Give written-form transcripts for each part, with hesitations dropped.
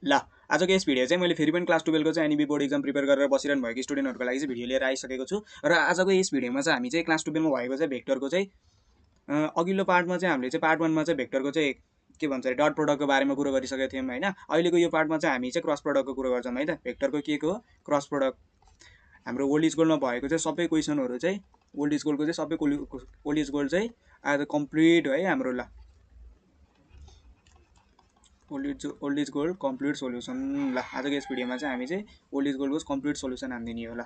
ल आजको यस भिडियो चाहिँ मैले फेरि पनि क्लास 12 को चाहिँ एनइबी बोर्ड एक्जाम प्रिपेयर गरेर बसिरहनु भएको स्टुडेन्टहरूको लागि चाहिँ भिडियो लिएर आइसकेको छु र आजको यस भिडियोमा चाहिँ हामी चाहिँ क्लास 12 मा भएको चाहिँ भेक्टरको चाहिँ अघिल्लो पार्टमा चाहिँ हामीले चाहिँ पार्ट 1 मा चाहिँ भेक्टरको चाहिँ के भन्छ अरे डट प्रोडक्टको बारेमा कुरो गरिसकेका थियौँ हैन। अहिलेको यो पार्टमा चाहिँ हामी चाहिँ क्रस प्रोडक्टको कुरो गर्छौँ है त। भेक्टरको के को क्रस प्रोडक्ट हाम्रो ओल्ड इज गोल्डमा भएको चाहिँ सबै क्वेसनहरू चाहिँ ओल्ड इज गोल्डको चाहिँ सबै ओल्ड इज गोल्ड चाहिँ आज कम्प्लिट है हाम्रो। ल old is gold complete solution. ल आजको यस भिडियोमा चाहिँ हामी चाहिँ ओल्ड इज गोल्डको कम्प्लिट सोल्युसन हान्दिने हो। ल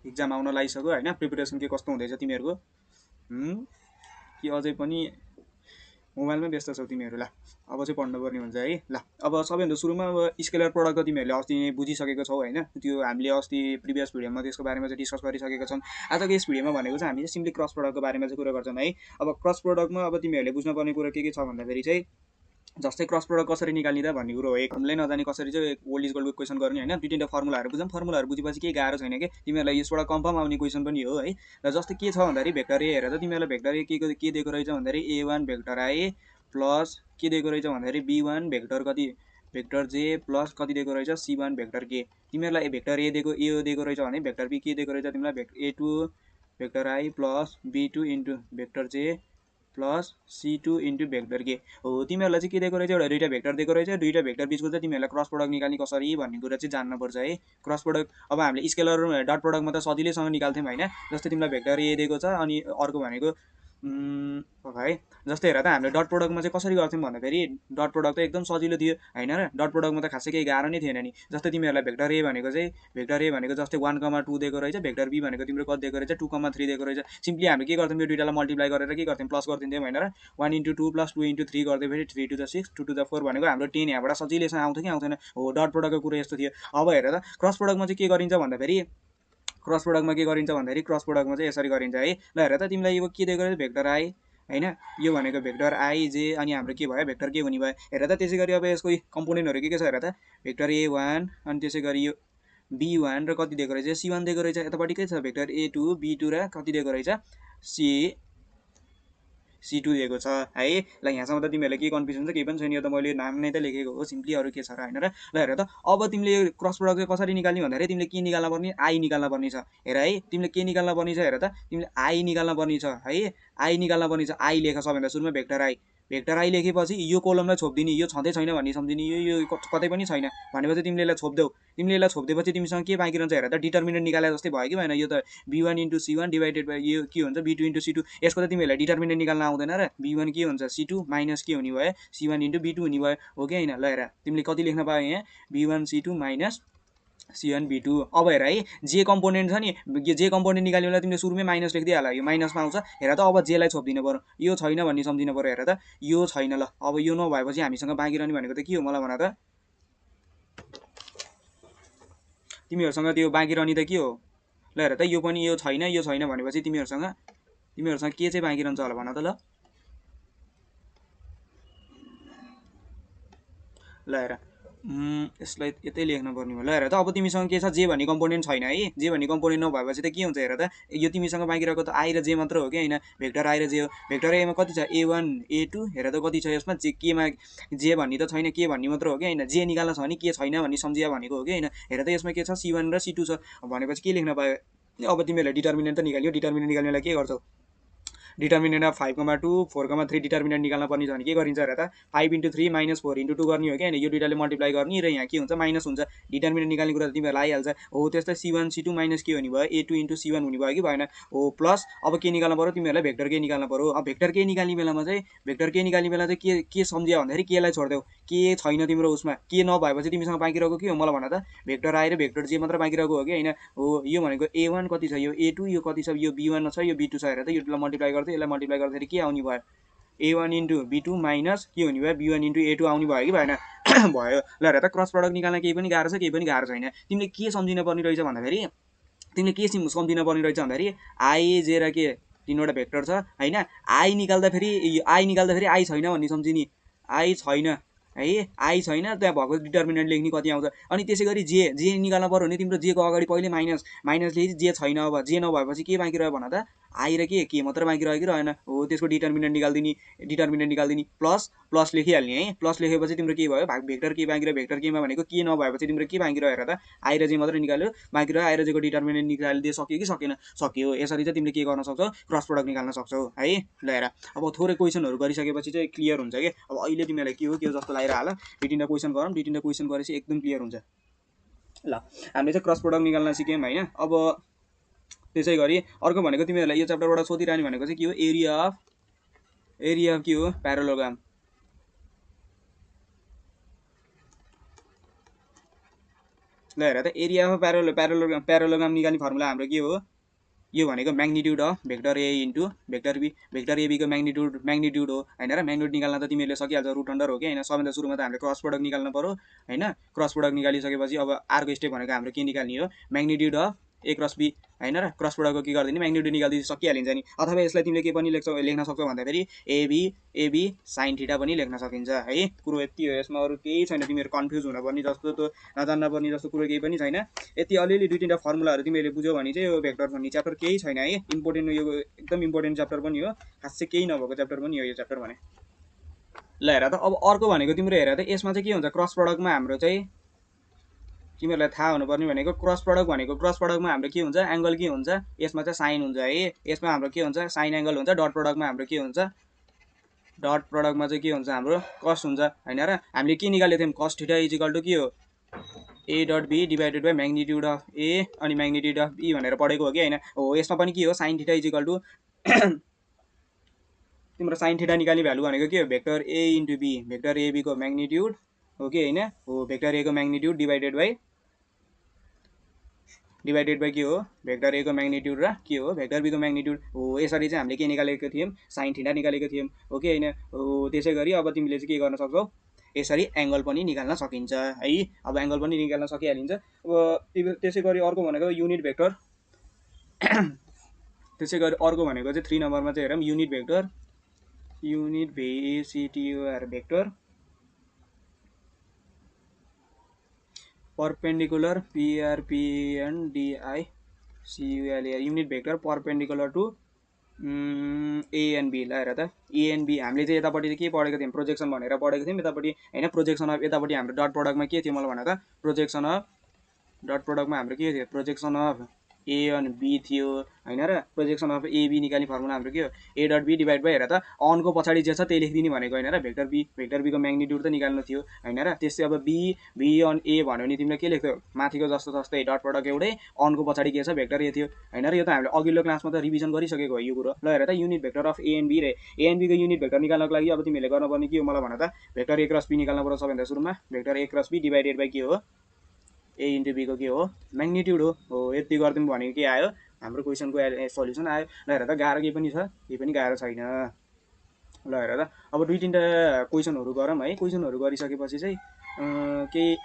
इक्जाम आउन लागिसक्यो हैन। प्रिपरेसन के कस्तो हुँदैछ तिमीहरूको कि अझै पनि मोबाइलमै व्यस्त छौ तिमीहरू। ल अब चाहिँ पढ्नुपर्ने हुन्छ है। ल अब सबैभन्दा सुरुमा अब स्केलर प्रोडक्ट त तिमीहरूले अस्ति नै बुझिसकेको छौ हैन। त्यो हामीले अस्ति प्रिभियस भिडियोमा त्यसको बारेमा चाहिँ डिस्कस गरिसकेका छौँ। आजको यस भिडियोमा भनेको चाहिँ हामी चाहिँ सिम्पली क्रस प्रोडक्टको बारेमा चाहिँ कुरा गर्छौँ है। अब क्रस प्रोडक्टमा अब तिमीहरूले बुझ्नुपर्ने कुरा के छ भन्दाखेरि चाहिँ जस्तै क्रस प्रोडक्ट कसरी निकाल्ने त भन्ने कुरो हो। एक हामीलाई नजाने कसरी चाहिँ ओल्ड इज गोल्डको क्वेसन गर्ने हैन। दुई तिनवटा फर्मुलाहरू बुझौँ। फर्मुलाहरू बुझेपछि केही गाह्रो छैन कि तिमीहरूलाई यसबाट कन्फर्म आउने क्वेसन पनि हो है। र जस्तै के छ भन्दाखेरि भेक्टर ए हेरेर तिमीहरूलाई भेक्टर ए के दिएको रहेछ भन्दाखेरि a1 भेक्टर आई प्लस के दिएको रहेछ भन्दाखेरि b1 भेक्टर कति भेक्टर जे प्लस कति दिएको रहेछ c1 भेक्टर के। तिमीहरूलाई भेक्टर ए दिएको रहेछ भने भेक्टर बी के दिएको रहेछ तिमीलाई a2 vector I plus b2 into vector जे प्लस c2 इन्टु भेक्टर के हो। तिमीहरूलाई चाहिँ के दिएको रहेछ एउटा दुईवटा भेक्टर दिएको रहेछ। दुईवटा भेक्टर बिचको चाहिँ तिमीहरूलाई क्रस प्रोडक्ट निकाल्ने कसरी भन्ने कुरा चाहिँ जान्नुपर्छ है। क्रस प्रोडक्ट अब हामीले स्केलर डट प्रोडक्टमा त सजिलैसँग निकाल्थ्यौँ हैन। जस्तै तिमीलाई भेक्टर ए दिएको छ अनि अर्को भनेको है जस्तै हेर त हामीले डट प्रोडक्टमा चाहिँ कसरी गर्थ्यौँ भन्दाखेरि डट प्रोडक्ट त एकदम सजिलो थियो हैन र। डट प्रोडक्टमा त खासै केही गाह्रो नै थिएन नि। जस्तै तिमीहरूलाई भेक्टर ए भनेको जस्तै 1,2 दिएको रहेछ। भेक्टर बी भनेको तिम्रो कति दिएको रहेछ 2,3 दिएको रहेछ। सिम्पली हामीले के गर्थ्यौँ यो दुईटालाई मल्टिप्लाई गरेर के गर्थ्यौँ प्लस गरिदिन्थ्यौँ हैन र। 1 × 2 + 2 × 3 गर्दै फेरि 3 to the 6 2 to the 4 भनेको हाम्रो 10 यहाँबाट सजिलैसँग आउँथ्यो कि आउँथेन हो। डट प्रोडक्टको कुरो यस्तो थियो। अब हेर त क्रस प्रोडक्टमा चाहिँ के गरिन्छ भन्दाखेरि क्रस प्रोडक्टमा चाहिँ यसरी गरिन्छ है। ल हेर त तिमीलाई यो के दिएको रहेछ भेक्टर आई हैन। यो भनेको भेक्टर आई जे अनि हाम्रो के भयो भेक्टर के हुने भयो। हेर त त्यसै गरी अब यसको कम्पोनेन्टहरू के छ हेर त भेक्टर a1 अनि त्यसै गरी यो b1 र कति दिएको रहेछ c1 दिएको रहेछ। यतापट्टि के छ भेक्टर a2 b2 र कति दिएको रहेछ c2 दिएको छ है। ल यहाँसम्म त तिमीहरूले के कन्फ्युजन छ केही पनि छैन। यो त मैले नाम नै त लेखेको हो सिम्पली अरू के छ र हैन र। ल हेर त अब तिमीले यो क्रस प्रोडक्ट चाहिँ कसरी निकाल्ने भन्दाखेरि तिमीले के निकाल्न पर्ने आई निकाल्न पर्ने छ। हेर है तिमीले के निकाल्न पर्ने छ हेर त तिमीले आई निकाल्न पर्ने छ है। आई निकाल्न पर्ने छ। आई लेख सबैभन्दा सुरुमा भेक्टर आई लेखेपछि यो कोलमलाई छोपिदिने यो छँदै छैन भन्ने सम्झिने यो कतै पनि छैन भनेपछि तिमीले यसलाई छोप्देऊ। तिमीले यसलाई छोपिदिएपछि तिमीसँग के बाँकी रहन्छ हेर त डिटर्मिनेन्ट निकाले जस्तै भयो कि भएन। यो त b1 × c1 डिभाइडेड बाई यो के हुन्छ b2 × c2। यसको त तिमीहरूलाई डिटर्मिनेन्ट निकाल्न आउँदैन र। b1 के हुन्छ c2 माइनस के हुने भयो c1 × b2 हुने भयो हो कि हैन। ल हेर तिमीले कति लेख्न पायो यहाँ b1 c2 minus c1 b2। अब हेर है जे कम्पोनेन्ट छ नि जे कम्पोनेन्ट निकाल्ने बेला तिमीले सुरुमै माइनस लेखिदिइहाल यो माइनसमा आउँछ। हेर त अब जेलाई छोपिदिनु पर्यो यो छैन भन्ने सम्झिनु पर्यो। हेर त यो छैन। ल अब यो नभएपछि हामीसँग बाँकी रहने भनेको त के हो मलाई भन त तिमीहरूसँग त्यो बाँकी रहने त के हो। ल हेर त यो पनि यो छैन भनेपछि तिमीहरूसँग के चाहिँ बाँकी रहन्छ होला भन त। ल हेर यसलाई यतै लेख्न पर्ने भयो। ल हेर त अब तिमीसँग के छ जे भन्ने कम्पोनेन्ट छैन है। जे भन्ने कम्पोनेन्ट नभएपछि त के हुन्छ हेर त यो तिमीसँग बाँकी रहेको त आई र जे मात्र हो कि हैन। भेक्टर आई र जे हो। भेक्टर एमा कति छ a1 a2 हेर त कति छ यसमा जे केमा जे भन्ने त छैन के भन्ने मात्र हो कि हैन। जे निकाल्न छ भने के छैन भन्ने सम्झिया भनेको हो कि हैन। हेर त यसमा के छ c1 र c2 छ भनेपछि के लेख्न पायो। अब तिमीहरूले डिटर्मिनेन्ट त निकाल्यो। डिटर्मिनेन्ट निकाल्नेलाई के गर्छौ डिटर्मिनेन्ट अफ 5,2 4,3 डिटर्मिनेन्ट निकाल्न पर्ने छ भने के गरिन्छ हेर त 5 × 3 - 4 × 2 गर्ने हो कि हैन। यो दुईटाले मल्टिप्लाई गर्ने र यहाँ के हुन्छ माइनस हुन्छ। डिटर्मिनेन्ट निकाल्ने कुरा त तिमीहरूलाई आइहाल्छ हो। त्यस्तै c1 c2 माइनस के हुने भयो a2 × c1 हुने भयो कि भएन हो। प्लस अब के निकाल्न पर्यो तिमीहरूलाई भेक्टर के निकाल्न पर्यो। अब भेक्टर के निकाल्ने बेलामा चाहिँ के सम्झिया भन्दाखेरि केलाई छोड्देऊ के छैन तिम्रो उसमा के नभएपछि तिमीसँग बाँकी रहेको के हो मलाई भन त भेक्टर आई र भेक्टर जे मात्र बाँकी रहेको हो कि हैन हो। यो भनेको a1 कति छ यो a2 यो कति छ यो b1 छ यो b2 छ। हेर त यो दुईलाई मल्टिप्लाई गर्दै यसलाई मल्टिप्लाई गर्दाखेरि के आउने भयो a1 × b2 माइनस के हुने भयो b1 × a2 आउने भयो कि भएन भयो। ल हेर त क्रस प्रोडक्ट निकाल्न केही पनि गाह्रो छ केही पनि गाह्रो छैन। तिमीले के सम्झिन पर्ने रहेछ भन्दाखेरि आई जे र के तीनवटा भेक्टर छ हैन। आई निकाल्दा फेरि आई छैन भन्ने सम्झिने आई छैन है आई छैन त्यहाँ भएको डिटर्मिनेन्ट लेख्ने कति आउँछ अनि त्यसै गरी जे निकाल्न पर्यो भने तिम्रो जेको अगाडि पहिले माइनस जे छैन अब जे नभएपछि के बाँकी रह्यो भन त आई र के मात्र बाँकी रह्यो कि रहेन हो त्यसको डिटर्मिनेन्ट निकाल्दिने प्लस लेखिहाल्ने है प्लस लेखेपछि तिम्रो के भयो भेक्टर के बाँकी रह्यो भेक्टर केमा भनेको के नभएपछि तिम्रो के बाँकी रह्यो हेर त आई र जे मात्रै निकाल्यो बाँकी रह्यो आई र जेको डिटर्मिनेन्ट निकालिदिए सक्यो कि सकेन सक्यो यसरी चाहिँ तिमीले के गर्न सक्छौ क्रस प्रोडक्ट निकाल्न सक्छौ है ल हेर अब थोरै क्वेसनहरू गरिसकेपछि चाहिँ क्लियर हुन्छ कि अब अहिले तिमीलाई के हो जस्तो लागिरह ल दुई तीनटा क्वेसन गरौँ दुई तीनटा क्वेसन गरेपछि एकदम क्लियर हुन्छ ल हामीले चाहिँ क्रस प्रोडक्ट निकाल्न सिक्यौँ होइन अब त्यसै गरी अर्को भनेको तिमीहरूलाई यो च्याप्टरबाट सोधिरहने भनेको चाहिँ के हो एरिया अफ के हो प्यारालोग्राम ल हेर त एरिया अफ प्यारालोग्राम निकाल्ने फर्मुला हाम्रो के हो यो भनेको magnitude of vector A into vector एबीको म्याग्निट्युड हो होइन र म्याग्निट्युड निकाल्न त तिमीहरूले सकिहाल्छ रुट अन्डर हो कि होइन सबभन्दा सुरुमा त हामीले क्रस प्रोडक्ट निकाल्नु पऱ्यो होइन क्रस प्रोडक्ट निकालिसकेपछि अब अर्को स्टेप भनेको हाम्रो के निकाल्ने हो magnitude of A cross B होइन र क्रस प्रोडक्टको के गरिदिने म्याग्निट्युड निकालिदिए सकिहालिन्छ नि अथवा यसलाई तिमीले के पनि लेख्न सक्छौ भन्दाखेरि एबी साइन थीटा पनि लेख्न सकिन्छ है कुरो यति हो यसमा अरू केही छैन तिमीहरू कन्फ्युज हुनुपर्ने जस्तो त नजान्न पर्ने जस्तो कुरो केही पनि छैन यति अलिअलि दुई तीनटा फर्मुलाहरू तिमीहरूले बुझ्यौ भने चाहिँ यो भेक्टर भन्ने च्याप्टर केही छैन है इम्पोर्टेन्ट यो एकदम इम्पोर्टेन्ट च्याप्टर पनि हो खासै केही नभएको च्याप्टर पनि हो यो च्याप्टर भने ल हेर त अब अर्को भनेको तिम्रो हेर त यसमा चाहिँ के हुन्छ क्रस प्रोडक्टमा हाम्रो चाहिँ तिमीहरूलाई थाहा हुनुपर्ने भनेको क्रस प्रोडक्टमा हाम्रो के हुन्छ एङ्गल के हुन्छ यसमा चाहिँ साइन हुन्छ है यसमा हाम्रो के हुन्छ साइन एङ्गल हुन्छ डट प्रोडक्टमा हाम्रो के हुन्छ डट प्रोडक्टमा चाहिँ के हुन्छ हाम्रो कस हुन्छ होइन र हामीले के निकालेको थियौँ cos theta is equal to के हो A dot B divided by magnitude of A अनि म्याग्निट्युड अफ बी भनेर पढेको हो कि होइन हो यसमा पनि के हो sine theta is equal to तिम्रो साइन थीटा निकाल्ने भ्यालु भनेको के हो vector A into B vector एबीको म्याग्निट्युड हो कि होइन हो भेक्टर ए को म्याग्निट्युड डिभाइडेड बाई के हो भेक्टर ए को म्याग्निट्युड र के हो भेक्टर बी को म्याग्निट्युड हो यसरी चाहिँ हामीले के निकालेको थियौँ साइन थीटा निकालेको थियौँ हो कि होइन हो त्यसै गरी अब तिमीले चाहिँ के गर्न सक्छौ यसरी एङ्गल पनि निकाल्न सकिन्छ है अब एङ्गल पनि निकाल्न सकिहालिन्छ अब त्यसै गरी अर्को भनेको युनिट भेक्टर त्यसै गरी अर्को भनेको चाहिँ 3 नम्बरमा चाहिँ हेरौँ युनिट भेसिटिओआर vector perpendicular PRPNDICULAR unit vector perpendicular to A and B ल हेर त ए एन्ड बी हामीले चाहिँ यतापट्टि के पढेको थियौँ प्रोजेक्सन भनेर पढेको थियौँ यतापट्टि होइन प्रोजेक्सन अफ यतापट्टि हाम्रो डट प्रोडक्टमा के थियो मलाई भन त प्रोजेक्सन अफ डट प्रोडक्टमा हाम्रो के थियो प्रोजेक्सन अफ ए अनि बी थियो होइन र प्रोजेक्सन अफ एबी निकाल्ने फर्मुला हाम्रो के हो A dot be divide by हेर त अनको पछाडि जे छ त्यही लेखिदिने भनेको होइन र भेक्टर बीको म्याग्निट्युड त निकाल्नु थियो होइन र त्यसै अब बी अन ए भन्यो भने तिमीले के लेख्थ्यौ माथिको जस्तै डट प्रोडक्ट एउटै अनको पछाडि के छ भेक्टर ए थियो होइन र यो त हामीले अघिल्लो क्लासमा त रिभिजन गरिसकेको हो यो कुरो ल हेर त unit vector of A and B रे ए एन्ड बीको युनिट भेक्टर निकाल्नको लागि अब तिमीहरूले गर्नुपर्ने के हो मलाई भन त भेक्टर ए क्रस बी निकाल्नु पर्छ सबैभन्दा सुरुमा vector A cross B divided by के हो ए इन्टु बीको के हो म्याग्निट्युड हो यति गरिदिउँ भनेको के आयो हाम्रो क्वेसनको सल्युसन आयो ल हेर त गाह्रो केही पनि छ केही पनि गाह्रो छैन ल हेर त अब दुई तीनटा क्वेसनहरू गरौँ है क्वेसनहरू गरिसकेपछि चाहिँ केही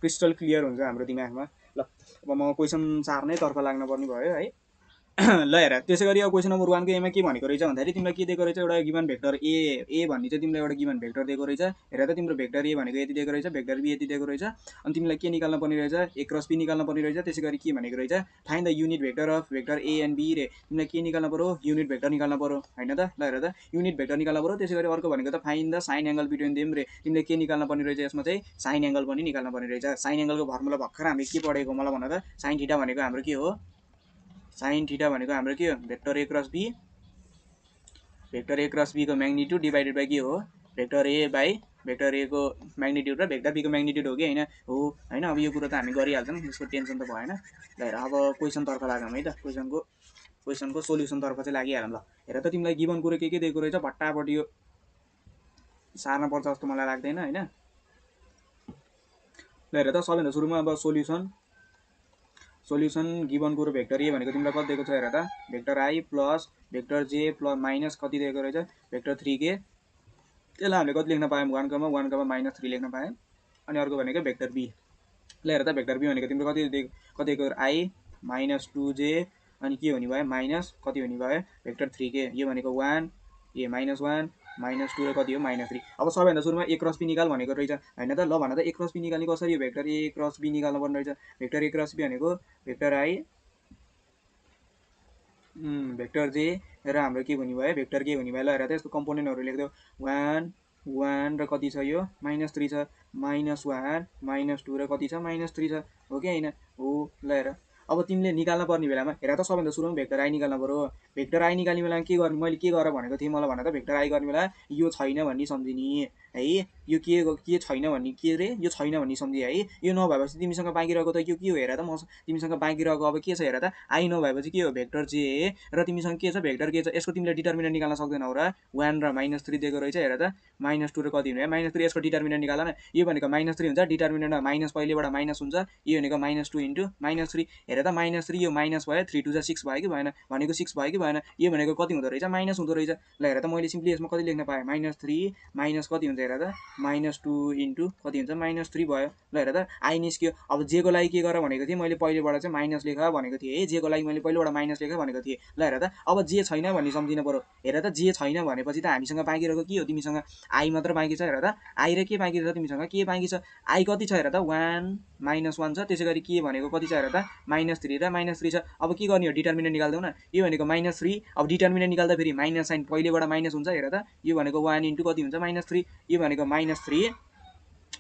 क्रिस्टल क्लियर हुन्छ हाम्रो दिमागमा ल अब म क्वेसन सार्नैतर्फ लाग्नुपर्ने भयो है ल हेर त्यसै गरी अब क्वेसन नम्बर 1 को एमा के भनेको रहेछ भन्दाखेरि तिमीलाई के दिएको रहेछ एउटा गिभन भेक्टर ए भन्ने चाहिँ तिमीलाई एउटा गिभन भेक्टर दिएको रहेछ हेर त तिम्रो भेक्टर ए भनेको यति दिएको रहेछ भेक्टर बी यति दिएको रहेछ अनि तिमीलाई के निकाल्न पर्ने रहेछ ए क्रस बी निकाल्न पर्ने रहेछ त्यसै गरी के भनेको रहेछ find the unit vector of vector A and B रे तिमीलाई के निकाल्न पर्यो युनिट भेक्टर निकाल्न पर्यो हैन त ल हेर त युनिट भेक्टर निकाल्न पर्यो त्यसै गरी अर्को भनेको त find the sign angle between them रे तिमीले के निकाल्न पर्ने रहेछ यसमा चाहिँ साइन एंगल पनि निकाल्न पर्ने रहेछ साइन एंगलको फर्मुला भर्खर हामीले के पढेको मलाई भन त साइन थीटा भनेको हाम्रो के हो साइन थीटा भनेको हाम्रो के हो भेक्टर ए क्रस बी को म्याग्निट्युड डिभाइडेड बाई के हो भेक्टर ए बाई भेक्टर ए को म्याग्निट्युड र भेक्टर बी को म्याग्निट्युड हो कि हो हैन अब यो कुरा त हामी गरिहाल्छौँ त्यसको टेन्सन त भएन ल हेर अब क्वेसन तर्फ लागौँ है त क्वेसनको सोल्युसन तर्फ चाहिँ लागिहालौँ ल हेर त तिमीलाई गिभन कुरो के दिएको रहेछ भट्टापट्टि यो सार्न पर्छ जस्तो मलाई लाग्दैन हैन ल हेर त सबैभन्दा सुरुमा अब सोल्युसन गिभन कुरो भेक्टर ए भनेको तिमीलाई कति दिएको छ हेर त भेक्टर आई प्लस भेक्टर जे प्लस माइनस कति दिएको रहेछ भेक्टर 3k त्यसलाई हामीले कति लेख्न पायौँ 1,1,-3 लेख्न पायौँ अनि अर्को भनेको भेक्टर बी ल हेर त भेक्टर बी भनेको तिम्रो कति दिएको आई माइनस 2j अनि के हुने भयो माइनस कति हुने भयो भेक्टर 3k यो भनेको 1 ए माइनस 1 -2 र कति हो -3। अब सबैभन्दा सुरुमा a क्रस b निकाल भनेको रहेछ हैन त। ल भन त a क्रस b निकाल्ने कसरी हो भेक्टर a क्रस b निकाल्नु पर्ने रहेछ। भेक्टर a क्रस b भनेको भेक्टर i भेक्टर j र हाम्रो के हुने भयो भेक्टर के हुने भयो। ल हेर त यसको कम्पोनेन्टहरु लेख्देऊ 1 1 र कति छ यो -3 छ -1 -2 र कति छ -3 छ हो कि हैन हो। ल हेर अब तिमीले निकाल्न पर्ने बेलामा हेर त सबैभन्दा सुरुमा भेक्टर i निकाल्न पर्यो। भेक्टर i निकाल्ने बेलामा के गर्ने मैले के गर भनेको थिएँ मलाई भन त भेक्टर i गर्ने बेला यो छैन भन्ने सम्झिने है। यो के छैन भन्ने के रे यो छैन भन्ने सम्झि है। यो नभएपछि तिमीसँग बाँकी रहेको त यो के हो हेर त तिमीसँग बाँकी रहेको अब के छ हेर त i नभएपछि के हो भेक्टर j र तिमीसँग के छ भेक्टर के छ यसको तिमीले डिटर्मिनेन्ट निकाल्न सक्दैनौ र 1 र -3 दिएको रहेछ हेर त -2 र कति हुने भयो -3 यसको डिटर्मिनेन्ट निकाल न। यो भनेको -3 हुन्छ डिटर्मिनेन्टमा माइनस पहिलेबाट माइनस हुन्छ यो भनेको -2 इन्टु -3 हेर त -3 यो माइनस भयो 3 2 जा 6 भयो कि भएन भनेको 6 भयो कि भएन। यो भनेको कति हुँदो रहेछ माइनस हुँदो रहेछ। ल हेर त मैले सिम्पली यसमा कति लेख्न पाएँ -3 माइनस कति हुन्छ हेर त -2 इन्टु कति हुन्छ -3 भयो। ल हेर त i निस्क्यो। अब j को लागि के गर भनेको थिएँ मैले पहिलेबाट चाहिँ माइनस लेख भनेको थिएँ है। j को लागि मैले पहिलेबाट माइनस लेख भनेको थिएँ। ल हेर त अब j छैन भन्ने सम्झिन पर्यो। हेर त j छैन भनेपछि त हामीसँग बाँकी रहेको के हो तिमीसँग i मात्र बाँकी छ। हेर त i र के बाँकी छ तिमीसँग के बाँकी छ i कति छ हेर त 1 -1 छ त्यसैगरी के भनेको कति छ हेर त -3 र -3 छ। अब के गर्ने हो डिटर्मिनेन्ट निकाल्देऊ न। यो भनेको -3 अब डिटर्मिनेन्ट निकाल्दा फेरि माइनस साइन पहिलेबाट माइनस हुन्छ हेर त यो भनेको 1 इन्टु कति हुन्छ -3 यो भनेको -3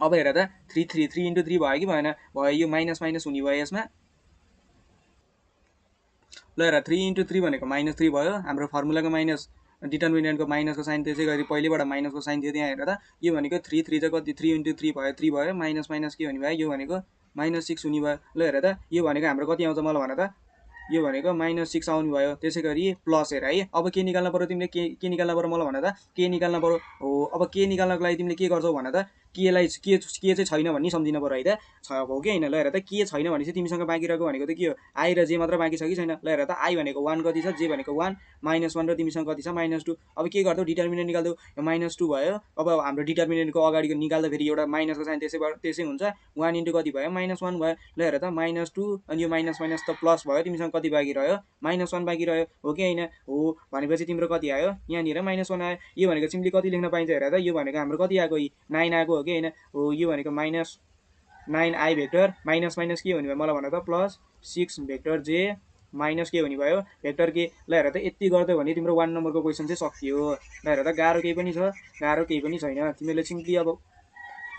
अब हेर त 3 3 3 इन्टु 3 भयो कि भएन भयो यो माइनस माइनस हुने भयो यसमा। ल हेर 3 इन्टु 3 भनेको -3 भयो हाम्रो फर्मुलाको माइनस डिटर्मिनेन्टको माइनसको साइन त्यसै गरी पहिलेबाट माइनसको साइन थियो त्यहाँ हेर त यो भनेको 3 3 चाहिँ कति 3 इन्टु 3 भयो 3 भयो माइनस माइनस के हुने भयो यो भनेको -6 हुने भयो। ल हेर त यो भनेको हाम्रो कति आउँछ मलाई भन त यो भनेको -6 आउनु भयो। त्यसै गरी प्लस हेर है अब के निकाल्न पर्यो तिमीले के निकाल्न पर्यो मलाई भन त के निकाल्न पर्यो हो। अब के निकाल्नको लागि तिमीले के गर्छौ भन त केलाई के चाहिँ छैन भन्ने सम्झिन पर्यो है त हो कि हैन। ल हेर त के छैन भने चाहिँ तिमीसँग बाँकी रहेको भनेको त के हो i र j मात्र बाँकी छ कि छैन। ल हेर त i भनेको 1 कति छ j भनेको 1 -1 र तिमीसँग कति छ -2 अब के गर्छौ डिटर्मिनेन्ट निकाल्देऊ यो -2 भयो। अब हाम्रो डिटर्मिनेन्टको अगाडिको निकाल्दा फेरि एउटा माइनसको साइन त्यसै हुन्छ 1 इन्टु कति भयो -1 भयो। ल हेर त -2 अनि यो माइनस माइनस त प्लस भयो तिमीसँग कति बाँकी रह्यो -1 बाँकी रह्यो हो कि हैन हो। भनेपछि तिम्रो कति आयो यहाँनिर -1 आयो। यो भनेको सिम्पली कति लेख्न पाइन्छ हेर त यो भनेको हाम्रो कति आएको 9 आएको हो कि हैन हो। यो भनेको -9i भेक्टर माइनस माइनस के हुने भयो मलाई भन त +6 भेक्टर j माइनस के हुने भयो भेक्टर के। ल हेर त यति गर्दै भने तिम्रो 1 नम्बरको क्वेसन चाहिँ सकियो। ल हेर त गाह्रो केही पनि छ गाह्रो केही पनि छैन तिमीले सिम्पली अब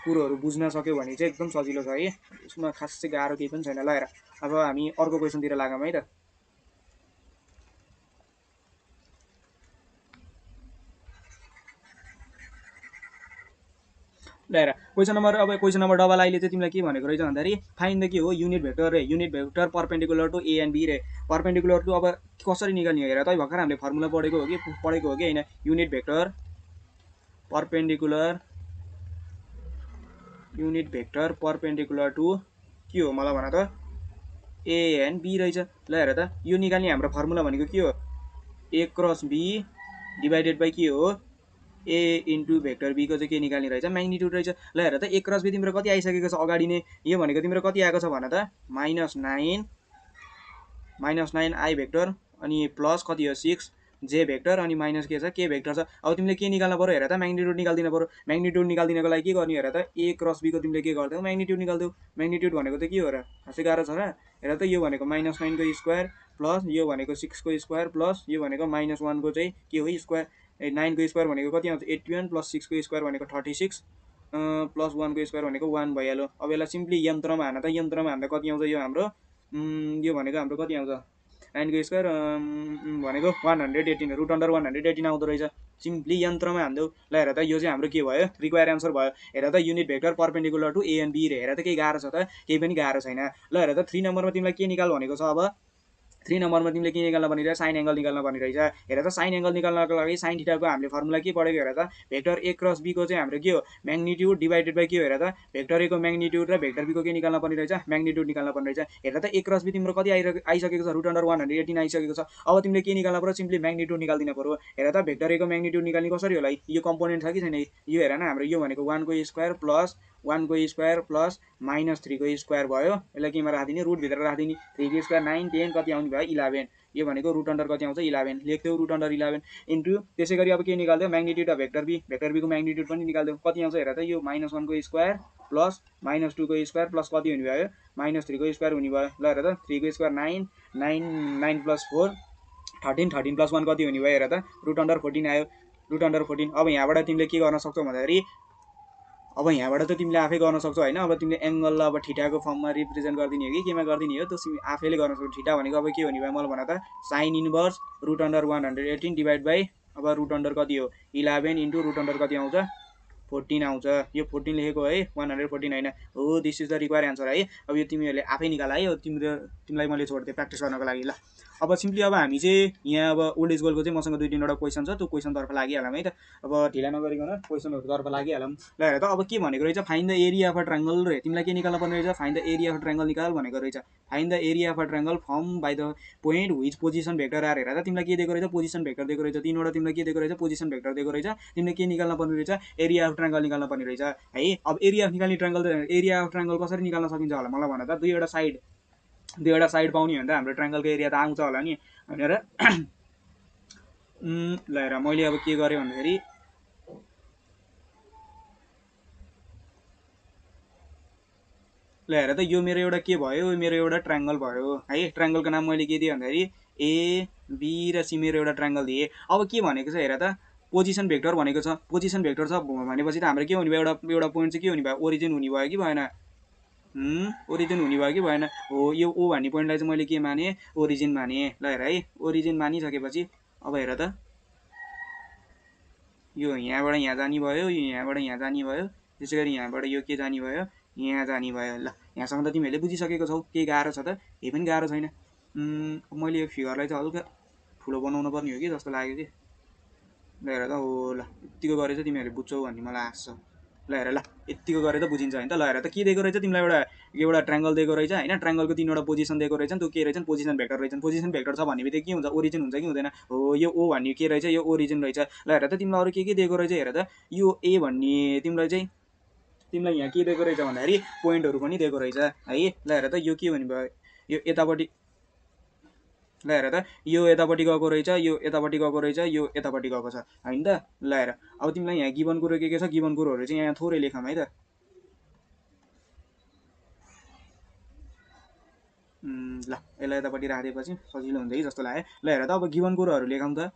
कुरोहरू बुझ्न सक्यौ भने चाहिँ एकदम सजिलो छ है। यसमा खासै गाह्रो केही पनि छैन। ल हेर अब हामी अर्को क्वेसनतिर लागौँ है त। ल हेर क्वेसन नम्बर डबल आईले चाहिँ तिमीलाई के भनेको रहेछ भन्दाखेरि फाइन्ड द के हो युनिट भेक्टर रे unit vector perpendicular to A and B रे परपेन्डिकुलर टु अब कसरी निकाल्ने हो हेर त भर्खर हामीले फर्मुला पढेको हो कि हैन युनिट भेक्टर परपेन्डिकुलर टु के हो मलाई भन त ए एन्ड बी रहेछ। ल हेर त यो निकाल्ने हाम्रो फर्मुला भनेको के हो a cross b divided by के हो a इन्टु भेक्टर b को चाहिँ के निकाल्ने रहेछ म्याग्निट्युड रहेछ। ल हेर त a क्रस b तिम्रो कति आइसकेको छ अगाडि नै यो भनेको तिम्रो कति आएको छ भन त -9 i भेक्टर अनि प्लस कति हो 6 j भेक्टर अनि माइनस के छ के भेक्टर छ। अब तिमीले के निकाल्न पर्यो हेर त म्याग्निट्युड निकाल्दिन पर्यो। म्याग्निट्युड निकाल्दिनको लागि के गर्ने हेर त a क्रस b को तिमीले के गर्छौ म्याग्निट्युड निकाल्देऊ। म्याग्निट्युड भनेको त के हो र खासै गाह्रो छ र हेर त यो भनेको -9 को स्क्वायर प्लस यो भनेको 6 को स्क्वायर प्लस यो भनेको -1 को चाहिँ के हो स्क्वायर 9 को स्क्वायर भनेको कति आउँछ 81 प्लस 6 को स्क्वायर भनेको 36 प्लस 1 को स्क्वायर भनेको 1 भइहाल्यो। अब यसलाई सिम्पली यन्त्रमा हान त यन्त्रमा हान्दा कति आउँछ यो हाम्रो यो भनेको हाम्रो कति आउँछ 9 को स्क्वायर भनेको 118 रुट अन्डर 118 आउँदो रहेछ सिम्पली यन्त्रमा हान्देऊ। ल हेर त यो चाहिँ हाम्रो के भयो रिक्वायर एन्सर भयो। हेर त unit vector perpendicular to A and B रे हेर त केही गाह्रो छ त केही पनि गाह्रो छैन। ल हेर त 3 नम्बरमा तिमीलाई के निकाल भनेको छ अब 3 नम्बरमा तिमीले के निकाल्न पर्ने रहेछ साइन एंगल निकाल्न पर्ने रहेछ। हेर त साइन एंगल निकाल्नको लागि साइन थीटाको हामीले फर्मुला के पढेको हेर त भेक्टर a क्रस b को चाहिँ हाम्रो के हो म्याग्निट्युड डिभाइडेड बाइ के हो हेर त भेक्टर a को म्याग्निट्युड र भेक्टर b को के निकाल्न पर्ने रहेछ म्याग्निट्युड निकाल्न पर्ने रहेछ। हेर त a क्रस b तिम्रो कति आइसकेको छ रुट अन्डर 118 आइसकेको छ। अब तिमीले के निकाल्न पर्यो सिम्पली म्याग्निट्युड निकाल्दिन पर्यो। हेर त भेक्टर a को म्याग्निट्युड निकाल्ने कसरी होला यो कम्पोनेन्ट छ कि छैन यो हेर न हाम्रो यो भनेको 1 को स्क्वायर प्लस 1 को स्क्वायर प्लस -3 को स्क्वायर भयो। यसलाई केमा राखिदिने रुटभित्र राखिदिने 3 को स्क्वायर 9 10 कति आउने भयो 11। यो भनेको रुट अन्डर कति आउँछ 11 लेख्थ्यौ रुट अन्डर 11 इन्टु त्यसै गरी अब के निकाल्थ्यौ म्याग्निट्युड अफ भेक्टर बी को म्याग्निट्युड पनि निकाल्थ्यौ कति आउँछ हेर त यो -1 को स्क्वायर प्लस -2 को स्क्वायर प्लस कति हुने भयो -3 को स्क्वायर हुने भयो। ल हेर त 3 को स्क्वायर 9 9 9 प्लस 4 13 13 प्लस 1 कति हुने भयो हेर त रुट अन्डर 14 आयो रुट अन्डर 14। अब यहाँबाट तिमीले के गर्न सक्छौ भन्दाखेरि अब यहाँबाट त तिमीले आफै गर्न सक्छौ हैन। अब तिमीले एंगललाई अब थीटाको फर्ममा रिप्रेजेन्ट गर्दिने हो कि केमा गर्दिने हो त्यो आफैले गर्न सक्छौ। थीटा भनेको अब के हुने भयो मलाई भन त sin inverse root under 118 divide by अब रुट अन्डर कति हो 11 इन्टु रुट अन्डर कति आउँछ 14 आउँछ। यो 14 लेखेको है 114 हैन हो this is the require answer है। अब यो तिमीहरूले आफै निकाल है तिमीलाई मैले छोड्दिएँ प्र्याक्टिस गर्नको लागि। ल अब सिम्पली अब हामी चाहिँ यहाँ अब ओल्ड इज गोल्डको चाहिँ मसँग 2-3वटा क्वेसन छ त्यो क्वेसनतर्फ लागिहालौँ है त। अब ढिला नगरिकन क्वेसनहरुतर्फ लागिहालौँ। ल हेर त अब के भनेको रहेछ find the area of a triangle रे तिमीलाई के निकाल्न पर्ने रहेछ find the area of a triangle निकाल भनेको रहेछ। Find the area of a triangle form by the point which position vector are. हेर त तिमीलाई के दिएको रहेछ पोजिसन भेक्टर दिएको रहेछ 3वटा तिमीलाई के दिएको रहेछ पोजिसन भेक्टर दिएको रहेछ। तिमीले के निकाल्न पर्ने रहेछ एरिया अफ ट्रायंगल निकाल्न पर्ने रहेछ है। अब एरिया निकाल्ने ट्रायंगल एरिया अफ ट्रायंगल कसरी निकाल्न सकिन्छ होला मलाई भन त दुईवटा साइड पाउने हो भने त हाम्रो ट्रायंगलको एरिया त आउँछ होला नि भनेर। ल हेर मैले अब के गरेँ भन्दाखेरि ल हेर त यो मेरो एउटा के भयो मेरो एउटा ट्रायंगल भयो है। ट्रायंगलको नाम मैले के दिएँ भन्दाखेरि ए बी र सी मेरो एउटा ट्रायंगल दिएँ। अब के भनेको छ हेर त पोजिसन भेक्टर भनेको छ पोजिसन भेक्टर छ भनेपछि त हाम्रो के हुने भयो एउटा पोइन्ट चाहिँ के हुने भयो ओरिजिन हुने भयो कि भएन ओरिजिन हुने भयो कि भएन हो। यो ओ भन्ने पोइन्टलाई चाहिँ मैले के माने ओरिजिन माने। ल हेर है ओरिजिन मानिसकेपछि अब हेर त यो यहाँबाट यहाँ जाने भयो यो यहाँबाट यहाँ जाने भयो त्यसै गरी यहाँबाट यो के जाने भयो यहाँ जाने भयो। ल यहाँसम्म त तिमीहरूले बुझिसकेको छौ केही गाह्रो छ त केही पनि गाह्रो छैन। मैले यो फिगरलाई चाहिँ हल्का ठुलो बनाउनु पर्ने हो कि जस्तो लाग्यो कि। ल हेर त हो ल यतिको गरे चाहिँ तिमीहरूले बुझ्छौ भन्ने मलाई आश छ। ल हेर ल यतिको गरे त बुझिन्छ हैन त। ल हेर त के दिएको रहेछ तिमीलाई एउटा ट्रायंगल दिएको रहेछ हैन। ट्रायंगलको 3वटा पोजिसन दिएको रहेछ त्यो के रहेछ पोजिसन भेक्टर रहेछ। पोजिसन भेक्टर छ भन्ने बित्तिकै के हुन्छ ओरिजिन हुन्छ कि हुँदैन हो। यो ओ भन्ने के रहेछ यो ओरिजिन रहेछ। ल हेर त तिमीलाई अरु के दिएको रहेछ हेर त यो ए भन्ने तिमीलाई यहाँ के दिएको रहेछ भन्दाखेरि पोइन्टहरु पनि दिएको रहेछ है। ल हेर त यो के हुने भयो यो यतापट्टि ल हेर त यो यतापट्टि गएको रहेछ यो यतापट्टि गएको रहेछ यो यतापट्टि गएको छ हैन त। ल हेर अब तिमीलाई यहाँ गिवन कुरो के छ गिवन कुरोहरु चाहिँ यहाँ थोरै लेखौँ है त। ल यसलाई यतापट्टि राखिदिएपछि सजिलो हुन्छ कि जस्तो लाग्यो। ल हेर त अब गिवन कुरोहरु लेखौँ त।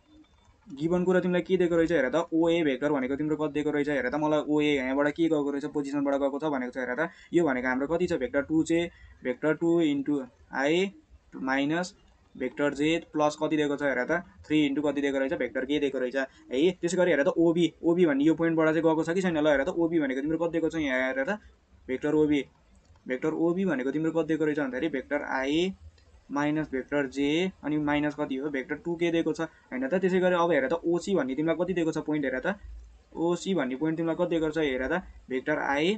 गिवन कुरा तिमीलाई के दिएको रहेछ हेर त ओए भेक्टर भनेको तिम्रो कति दिएको रहेछ हेर त मलाई ओए यहाँबाट के गएको रहेछ पोजिसनबाट गएको छ भनेको छ हेर त। यो भनेको हाम्रो कति छ भेक्टर 2 चाहिँ vector 2 into I minus vector Z plus कति दिएको छ हेर त 3 इन्टु कति दिएको रहेछ भेक्टर के दिएको रहेछ है। त्यसै गरी हेर त ओबी भन्ने यो पोइन्टबाट चाहिँ गएको छ कि छैन। ल हेर त ओबी भनेको तिम्रो कति दिएको छ यहाँ हेर त भेक्टर ओबी भनेको तिम्रो कति दिएको रहेछ भन्दाखेरि भेक्टर आई माइनस भेक्टर जे अनि माइनस कति हो भेक्टर 2 के दिएको छ हैन त। त्यसै गरी अब हेर त ओसी भन्ने तिमीलाई कति दिएको छ पोइन्ट हेर त ओसी भन्ने पोइन्ट तिमीलाई कति दिएको छ हेर त भेक्टर आई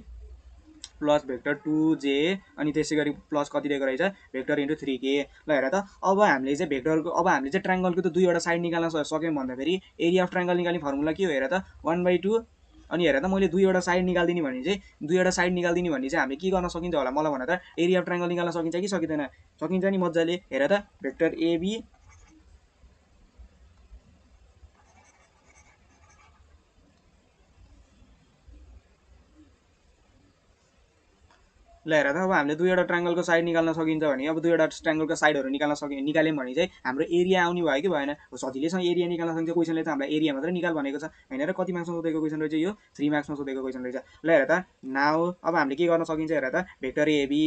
प्लस भेक्टर 2जे अनि त्यसै गरी प्लस कति दिएको रहेछ भेक्टर इन्टु 3k। ल हेर त अब हामीले चाहिँ भेक्टरको अब हामीले चाहिँ ट्रायंगलको त दुईवटा साइड निकाल्न सक्यौं भन्दाखेरि एरिया अफ ट्रायंगल निकाल्ने फर्मुला के हो हेर त 1/2 अनि हेर त मैले दुईवटा साइड निकाल्दिने भने चाहिँ हामीले के गर्न सकिन्छ होला मलाई भन त एरिया अफ ट्रायंगल निकाल्न सकिन्छ कि सकिदैन सकिन्छ नि मज्जाले। हेर त भेक्टर एबी ल हेर त अब हामीले दुईवटा ट्रायंगलको साइड निकाल्न सकिन्छ भने अब दुईवटा ट्रायंगलको साइडहरु निकाल्यौं भने चाहिँ हाम्रो एरिया आउने भयो कि भएन सजिलैसँग एरिया निकाल्न सकिन्छ। क्वेशनले चाहिँ हामीलाई एरिया मात्र निकाल भनेको छ हैन र कति मार्क्समा सोधेको क्वेशन रहेछ यो 3 मार्क्समा सोधेको क्वेशन रहेछ। ल हेर त नाउ अब हामीले के गर्न सकिन्छ हेर त भेक्टर एबी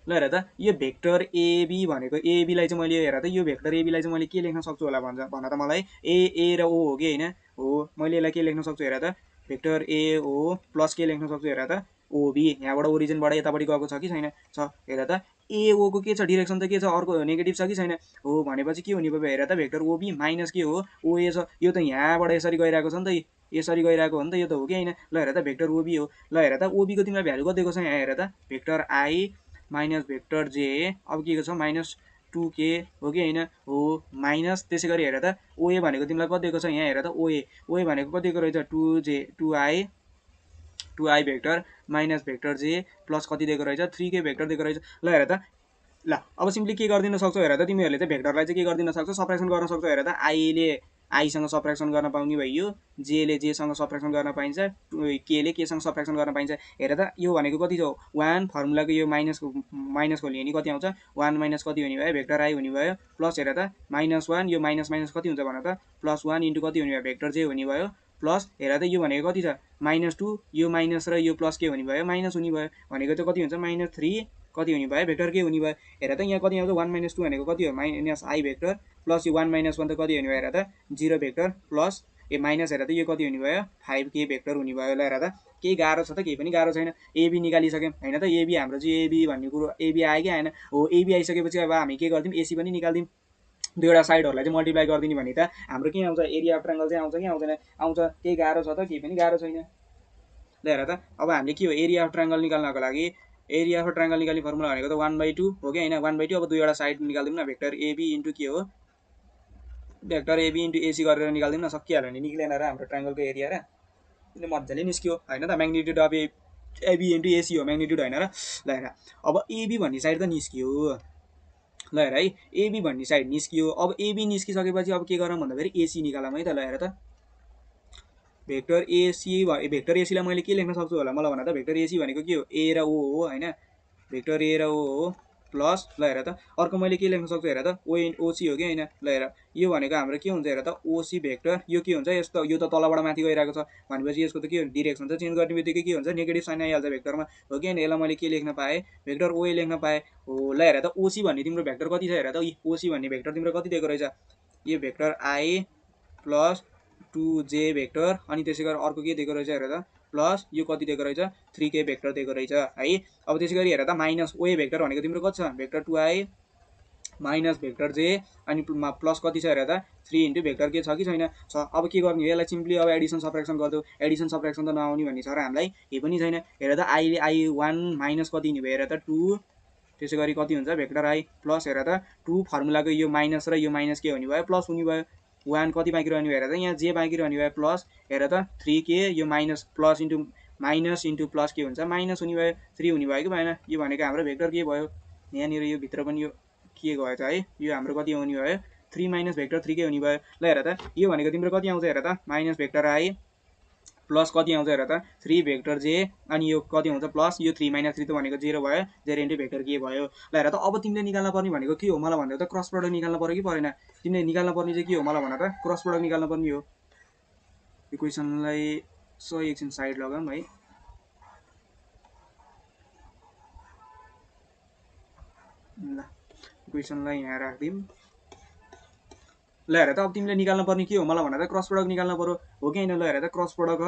ल हेर त यो भेक्टर एबी भनेको एबी लाई चाहिँ मैले हेर त यो भेक्टर एबी लाई चाहिँ मैले के लेख्न सक्छु होला भन त मलाई ए र ओ हो कि हैन हो मैले यसलाई के लेख्न सक्छु हेर त भेक्टर ए हो प्लस के लेख्न सक्छु हेर त ओबी यहाँबाट ओरिजिनबाट यतापट्टि गएको छ कि छैन छ हेर त एओ को के छ डाइरेक्सन त के छ अर्को नेगेटिभ छ कि छैन हो भनेपछि के हुने भयो हेर त भेक्टर ओबी माइनस के हो ओए छ यो त यहाँबाट यसरी गइरहेको छ नि त यसरी गइरहेको हो नि त यो त हो कि हैन। ल हेर त भेक्टर ओबी हो। ल हेर त ओबी को तिमीलाई भ्यालु कति दिएको छ यहाँ हेर त भेक्टर आई माइनस भेक्टर जे अब के छ माइनस 2k हो कि हैन हो माइनस त्यसै गरी हेर त ओए भनेको तिमीलाई कति दिएको छ यहाँ हेर त ओए भनेको कति दिएको रहेछ 2j 2i 2i vector minus vector जे प्लस कति दिएको रहेछ 3k भेक्टर दिएको रहेछ। ल हेर त, ल अब सिम्पली के गरिदिन सक्छौ हेर त, तिमीहरूले चाहिँ भेक्टरलाई चाहिँ के गरिदिन सक्छौ, सब्ट्र्याक्सन गर्न सक्छौ। हेर त आईले आईसँग सब्ट्र्याक्सन गर्न पाउने भइयो, जेले जेसँग सब्ट्र्याक्सन गर्न पाइन्छ, केले केसँग सब्ट्र्याक्सन गर्न पाइन्छ। हेर त यो भनेको कति छ 1 फर्मुलाको यो माइनसको लिए नि कति आउँछ 1 माइनस कति हुने भयो भेक्टर आई हुने भयो प्लस हेर त -1 यो माइनस माइनस कति हुन्छ भन त +1 इन्टु कति हुने भयो भेक्टर जे हुने भयो प्लस हेर त यो भनेको कति छ -2 यो माइनस र यो प्लस के हुने भयो माइनस हुने भयो भनेको चाहिँ कति हुन्छ -3 कति हुने भयो भेक्टर के हुने भयो। हेर त यहाँ कति आउँछ 1 - 2 भनेको कति हो माइनस आई भेक्टर प्लस यो 1 - 1 त कति हुने भयो हेर त 0 भेक्टर प्लस ए माइनस हेर त यो कति हुने भयो 5k भेक्टर हुने भयो। ल हेर त केही गाह्रो छ त केही पनि गाह्रो छैन। एबी निकालिसक्यौँ होइन त, एबी हाम्रो चाहिँ एबी भन्ने कुरो एबी आयो कि आएन हो। एबी आइसकेपछि अब हामी के गर्दिउँ एसी पनि निकाल्दिउँ, दुईवटा साइडहरूलाई चाहिँ मल्टिप्लाई गरिदिने भने त हाम्रो के आउँछ एरिया अफ ट्रायंगल चाहिँ आउँछ कि आउँदैन आउँछ। केही गाह्रो छ त केही पनि गाह्रो छैन। ल हेर त अब हामीले के हो एरिया अफ ट्रायंगल निकाल्नको लागि एरिया अफ ट्रायंगल निकाल्ने फर्मुला भनेको त 1/2 हो कि होइन 1/2। अब दुईवटा साइड निकाल्दिउँ न भेक्टर एबी इन्टु के हो भेक्टर एबी इन्टु एसी गरेर निकाल्दिउँ न, सकिहाल्यो नि निक्लेन र हाम्रो ट्रायंगलको एरिया र मजाले निस्क्यो होइन त। Magnitude of AB into AC हो म्याग्निट्युड होइन र। ल हेर अब एबी भन्ने साइड त निस्कियो। ल हेर है एबी भन्ने साइड निस्कियो। अब एबी निस्किसकेपछि अब के गरौँ भन्दाखेरि एसी निकालौँ है त। ल हेर त भेक्टर एसीलाई मैले के लेख्न सक्छु होला मलाई भन त। भेक्टर एसी भनेको के हो ए र ओ हो होइन, भेक्टर ए र ओ हो प्लस ल हेर त अर्को मैले के लेख्न सक्छु हेर त ओसी हो कि होइन। ल हेर यो भनेको हाम्रो के हुन्छ हेर त ओसी भेक्टर यो के हुन्छ यस्तो यो त तलबाट माथि गइरहेको छ भनेपछि यसको त के हो डिरेक्सन चाहिँ चेन्ज गर्ने बित्तिकै के हुन्छ नेगेटिभ साइन आइहाल्छ भेक्टरमा हो कि होइन। यसलाई मैले के लेख्न पाएँ भेक्टर ओए लेख्न पाएँ हो। ल हेर त ओसी भन्ने तिम्रो भेक्टर कति छ हेर त ओसी भन्ने भेक्टर तिम्रो कति दिएको रहेछ यो vector I plus 2j vector अनि त्यसै गरी अर्को के दिएको रहेछ हेर त प्लस यो कति दिएको रहेछ 3k भेक्टर दिएको रहेछ है। अब त्यसै गरी हेर त माइनस ओए भेक्टर भनेको तिम्रो कति छ भेक्टर 2i माइनस भेक्टर जे अनि प्लस कति छ हेर त 3 इन्टु भेक्टर के छ कि छैन छ। अब के गर्ने यसलाई सिम्पली अब एडिसन सब्ट्र्याक्सन गरिदेऊ, एडिसन सब्ट्र्याक्सन त नआउने भन्ने छ र हामीलाई केही पनि छैन। हेर त आई 1 माइनस कति हुने भयो हेर त 2 त्यसै गरी कति हुन्छ भेक्टर आई प्लस हेर त 2 फर्मुलाको यो माइनस र यो माइनस के हुने भयो प्लस हुने भयो 1 कति बाँकी रहने भयो हेर त यहाँ जे बाँकी रहने भयो प्लस हेर त 3k यो माइनस प्लस इन्टु प्लस के हुन्छ माइनस हुने भयो 3 हुने भयो कि भएन। यो भनेको हाम्रो भेक्टर के भयो यहाँनिर यो भित्र पनि यो के गएछ है यो हाम्रो कति हुने भयो 3 माइनस भेक्टर 3k हुने भयो। ल हेर त यो भनेको तिम्रो कति आउँछ हेर त माइनस भेक्टर आई प्लस कति आउँछ हेर त 3 भेक्टर जे अनि यो कति हुन्छ प्लस यो 3 - 3 त भनेको 0 भयो 0 इन्टु भेक्टर के भयो। ल हेर त अब तिमीले निकाल्न पर्ने भनेको के हो मलाई भन्दा त क्रस प्रोडक्ट निकाल्न पर्यो कि परेन। तिमीले निकाल्न पर्ने चाहिँ के हो मलाई भन त क्रस प्रोडक्ट निकाल्न पर्ने हो। यो क्वेसनलाई सही एकछिन साइड लगाऊँ है। ल क्वेसनलाई यहाँ राखिदिउँ। ल हेर त अब तिमीले निकाल्न पर्ने के हो मलाई भन त क्रस प्रोडक्ट निकाल्न पर्यो हो कि होइन। ल हेर त क्रस प्रोडक्ट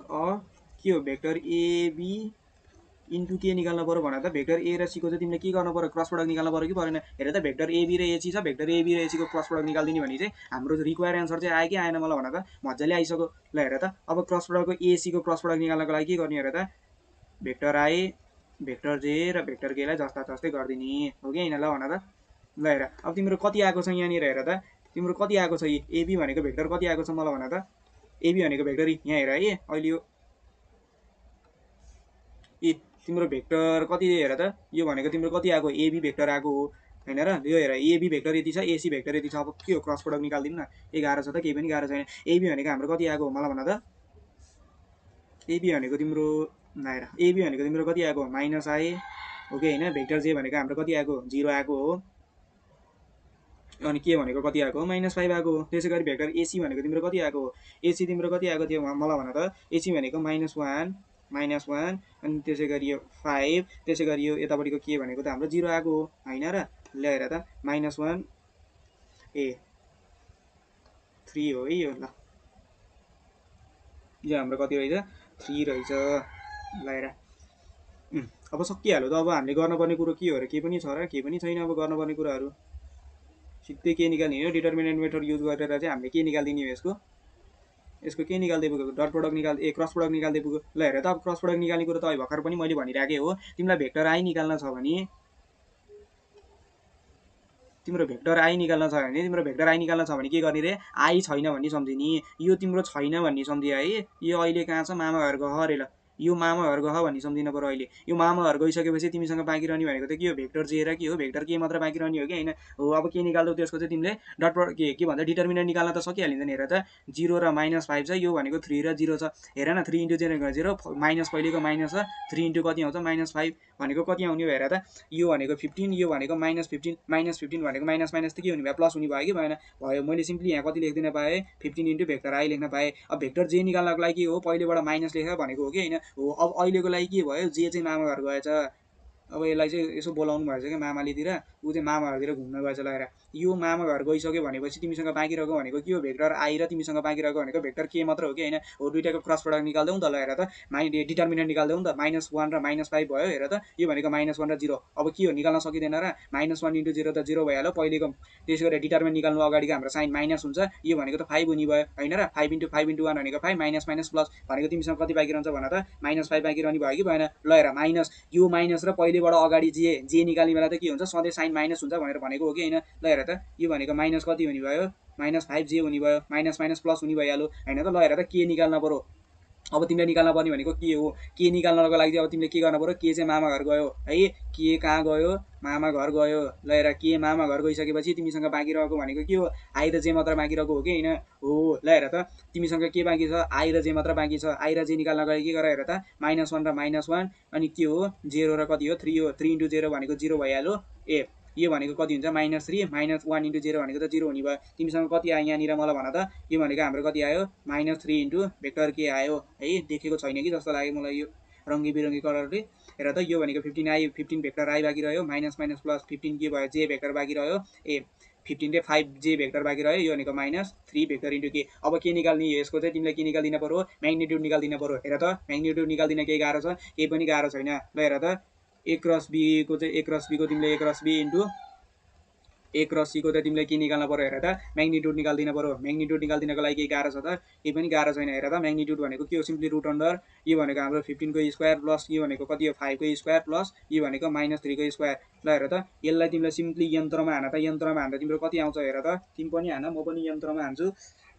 अफ के हो भेक्टर एबी इन्टु के निकाल्न पर्यो भन त भेक्टर ए र सी को चाहिँ तिमीले के गर्नु पर्यो क्रस प्रोडक्ट निकाल्न पर्यो कि परेन। हेर त भेक्टर एबी र एसी छ भेक्टर एबी र एसी को क्रस प्रोडक्ट निकाल्दिने भने चाहिँ हाम्रो रिक्वायर एन्सर चाहिँ आयो कि आएन मलाई भन त मजाले आइसक्यो। ल हेर त अब क्रस प्रोडक्टको एसी को क्रस प्रोडक्ट निकाल्नको लागि के गर्ने हेर त भेक्टर आई भेक्टर जे र भेक्टर केलाई जस्ता जस्तै गरिदिने हो कि होइन। ल भन त ल हेर अब तिम्रो कति आएको छ यहाँनिर हेर त तिम्रो कति आएको छ एबी भनेको भेक्टर कति आएको छ मलाई भन त एबी भनेको भेक्टर यहाँ हेर है अहिले यो तिम्रो भेक्टर कति हेर त यो भनेको तिम्रो कति आएको एबी भेक्टर आएको हो होइन र। यो हेर एबी भेक्टर यति छ एसी भेक्टर यति छ। अब के हो क्रस प्रोडक्ट निकाल्दिउँ न गाह्रो छ त केही पनि गाह्रो छैन। एबी भनेको हाम्रो कति आएको हो मलाई भन त एबी भनेको तिम्रो हेर एबी भनेको तिम्रो कति आएको माइनस आई हो कि होइन भेक्टर जे भनेको हाम्रो कति आएको 0 आएको हो अनि के भनेको कति आएको -5 आएको हो। त्यसै गरी भेक्टर एसी भनेको तिम्रो कति आएको हो एसी तिम्रो कति आएको थियो मलाई भन त एसी भनेको -1 अनि त्यसै गरी यो 5 त्यसै गरी यो यतापट्टिको के भनेको त हाम्रो 0 आएको हो होइन र। ल हेर त -1 3 हो है यो। ल यो हाम्रो कति रहेछ 3 रहेछ। ल हेर अब सकिहाल्यो त। अब हामीले गर्नुपर्ने कुरो के हो र केही पनि छ र केही पनि छैन। अब गर्नुपर्ने कुराहरू सिधै के निकाल्ने हो डिटर्मिनेन्ट मेथड युज गरेर चाहिँ हामीले के निकाल्दिने हो यसको के निकाल्दै पुग्यो डट प्रोडक्ट क्रस प्रोडक्ट निकाल्दै पुग्यो। ल हेर त अब क्रस प्रोडक्ट निकाल्ने कुरो त अहिले भर्खर पनि मैले भनिराखेँ हो। तिमीलाई भेक्टर आई निकाल्न छ भने तिम्रो भेक्टर आई निकाल्न छ भने तिम्रो भेक्टर आई निकाल्न छ भने के गर्ने रे आई छैन भन्ने सम्झिने यो तिम्रो छैन भन्ने सम्झियो है यो अहिले कहाँ छ मामा घर गह रे ल यो मामा घर गह भन्ने सम्झिनु पर्यो अहिले यो मामा घर गइसकेपछि तिमीसँग बाँकी रहने भनेको त के हो भेक्टर जे र के हो भेक्टर के मात्र बाँकी रहने हो कि हैन हो अब के निकाल्दौ त्यसको चाहिँ तिमीले डट के भन्छ डिटर्मिनेन्ट निकाल्न त सकिहालिन्छ नि हेर त 0 र -5 छ यो भनेको 3 र 0 छ हेर न 3 * 0 0 माइनस पहिलेको माइनस छ 3 * कति आउँछ -5 भनेको कति आउने हो हेर त यो भनेको 15 यो भनेको -15 भनेको माइनस माइनस त के हुने भयो प्लस हुने भयो कि भएन भयो मैले सिम्पली यहाँ कति लेख्दिन पाएँ 15 * भेक्टर आई लेख्न पाएँ अब भेक्टर जे निकाल्नको लागि के हो पहिलेबाट माइनस लेखेर भनेको हो कि हैन हो अब अहिलेको लागि के भयो जे चाहिँ मामा घर गएछ अब यसलाई चाहिँ यसो बोलाउनु भएछ कि मामालीतिर ऊ चाहिँ मामा घरतिर घुम्न गएछ ल हेर यो मामा घर गइसक्यो भनेपछि तिमीसँग बाँकी रहेको भनेको के हो भेक्टर आई र तिमीसँग बाँकी रहेको भनेको भेक्टर के मात्र हो कि हैन हो दुईटाको क्रस प्रोडक्ट निकाल्दै त ल हेर त डिटर्मिनेन्ट निकाल्दै त -1 र -5 भयो हेर त यो भनेको -1 र 0 अब के हो निकाल्न सकिदैन र -1 * 0 त 0 भइहाल्यो पहिलेको त्यसै गरी डिटर्मिनेन्ट निकाल्नु अगाडिको हाम्रो साइन माइनस हुन्छ यो भनेको त 5 हुने भयो हैन र 5 * 5 * 1 भनेको 5 माइनस माइनस प्लस भनेको तिमीसँग कति बाँकी रहन्छ भन त -5 बाँकी रहने भयो कि भएन ल हेर माइनस यो माइनस र पहिलेबाट अगाडि जे निकाल्ने बेला त के हुन्छ सधैँ साइन माइनस हुन्छ भनेर भनेको हो कि हैन ल हेर त यो भनेको माइनस कति हुने भयो -5 जे हुने भयो माइनस माइनस प्लस हुने भइहाल्यो हैन त ल हेर त के निकाल्न पर्यो अब तिमीले निकाल्न पर्ने भनेको के हो के निकाल्नको लागि अब तिमीले के गर्न पर्यो के चाहिँ मामा घर गयो है के कहाँ गयो मामा घर गयो ल हेर के मामा घर गइसकेपछि तिमीसँग बाँकी रहेको भनेको के हो आई र जे मात्र बाँकी रहेको हो कि हैन हो ल हेर त तिमीसँग के बाँकी छ आई र जे मात्र बाँकी छ आई र जे निकाल्नको लागि के गर हेर त -1 र -1 अनि के हो 0 र कति हो 3 हो 3 * 0 भनेको 0 भइहाल्यो ए यो भनेको कति हुन्छ -3 -1 * 0 भनेको त 0 हुने भयो तिमीसँग कति आयो यहाँनिर मलाई भन त यो भनेको हाम्रो कति आयो -3 * भेक्टर के आयो है देखेको छैन कि जस्तो लाग्यो मलाई यो रङ्गी बिरङ्गी कलरले हेर त यो भनेको 15 आई 15 भेक्टर आई बाँकी रह्यो माइनस माइनस प्लस 15 के भयो जे भेक्टर बाँकी रह्यो ए 15 रे 5 जे भेक्टर बाँकी रह्यो यो भनेको -3 भेक्टर इन्टु के अब के निकाल्ने यसको चाहिँ तिमीले के निकाल्दिन पर्यो म्याग्निट्युड निकाल्दिन पर्यो हेर त म्याग्निट्युड निकाल्दिन केही गाह्रो छ केही पनि गाह्रो छैन ल हेर त a क्रस b को चाहिँ a क्रस b को तिमीले a cross b into a cross c को चाहिँ तिमीले के निकाल्न पर्यो हेर त म्याग्निट्युड निकाल्दिन पर्यो म्याग्निट्युड निकाल्दिनको लागि केही गाह्रो छ त केही पनि गाह्रो छैन हेर त म्याग्निट्युड भनेको के हो सिम्पली रुट अन्डर यो भनेको हाम्रो 15 को स्क्वायर प्लस यो भनेको कति हो 5 को स्क्वायर प्लस यो भनेको -3 को स्क्वायर ल हेर त यसलाई तिमीले सिम्पली यन्त्रमा हान त यन्त्रमा हान्दा तिम्रो कति आउँछ हेर त तिमी पनि हान म पनि यन्त्रमा हान्छु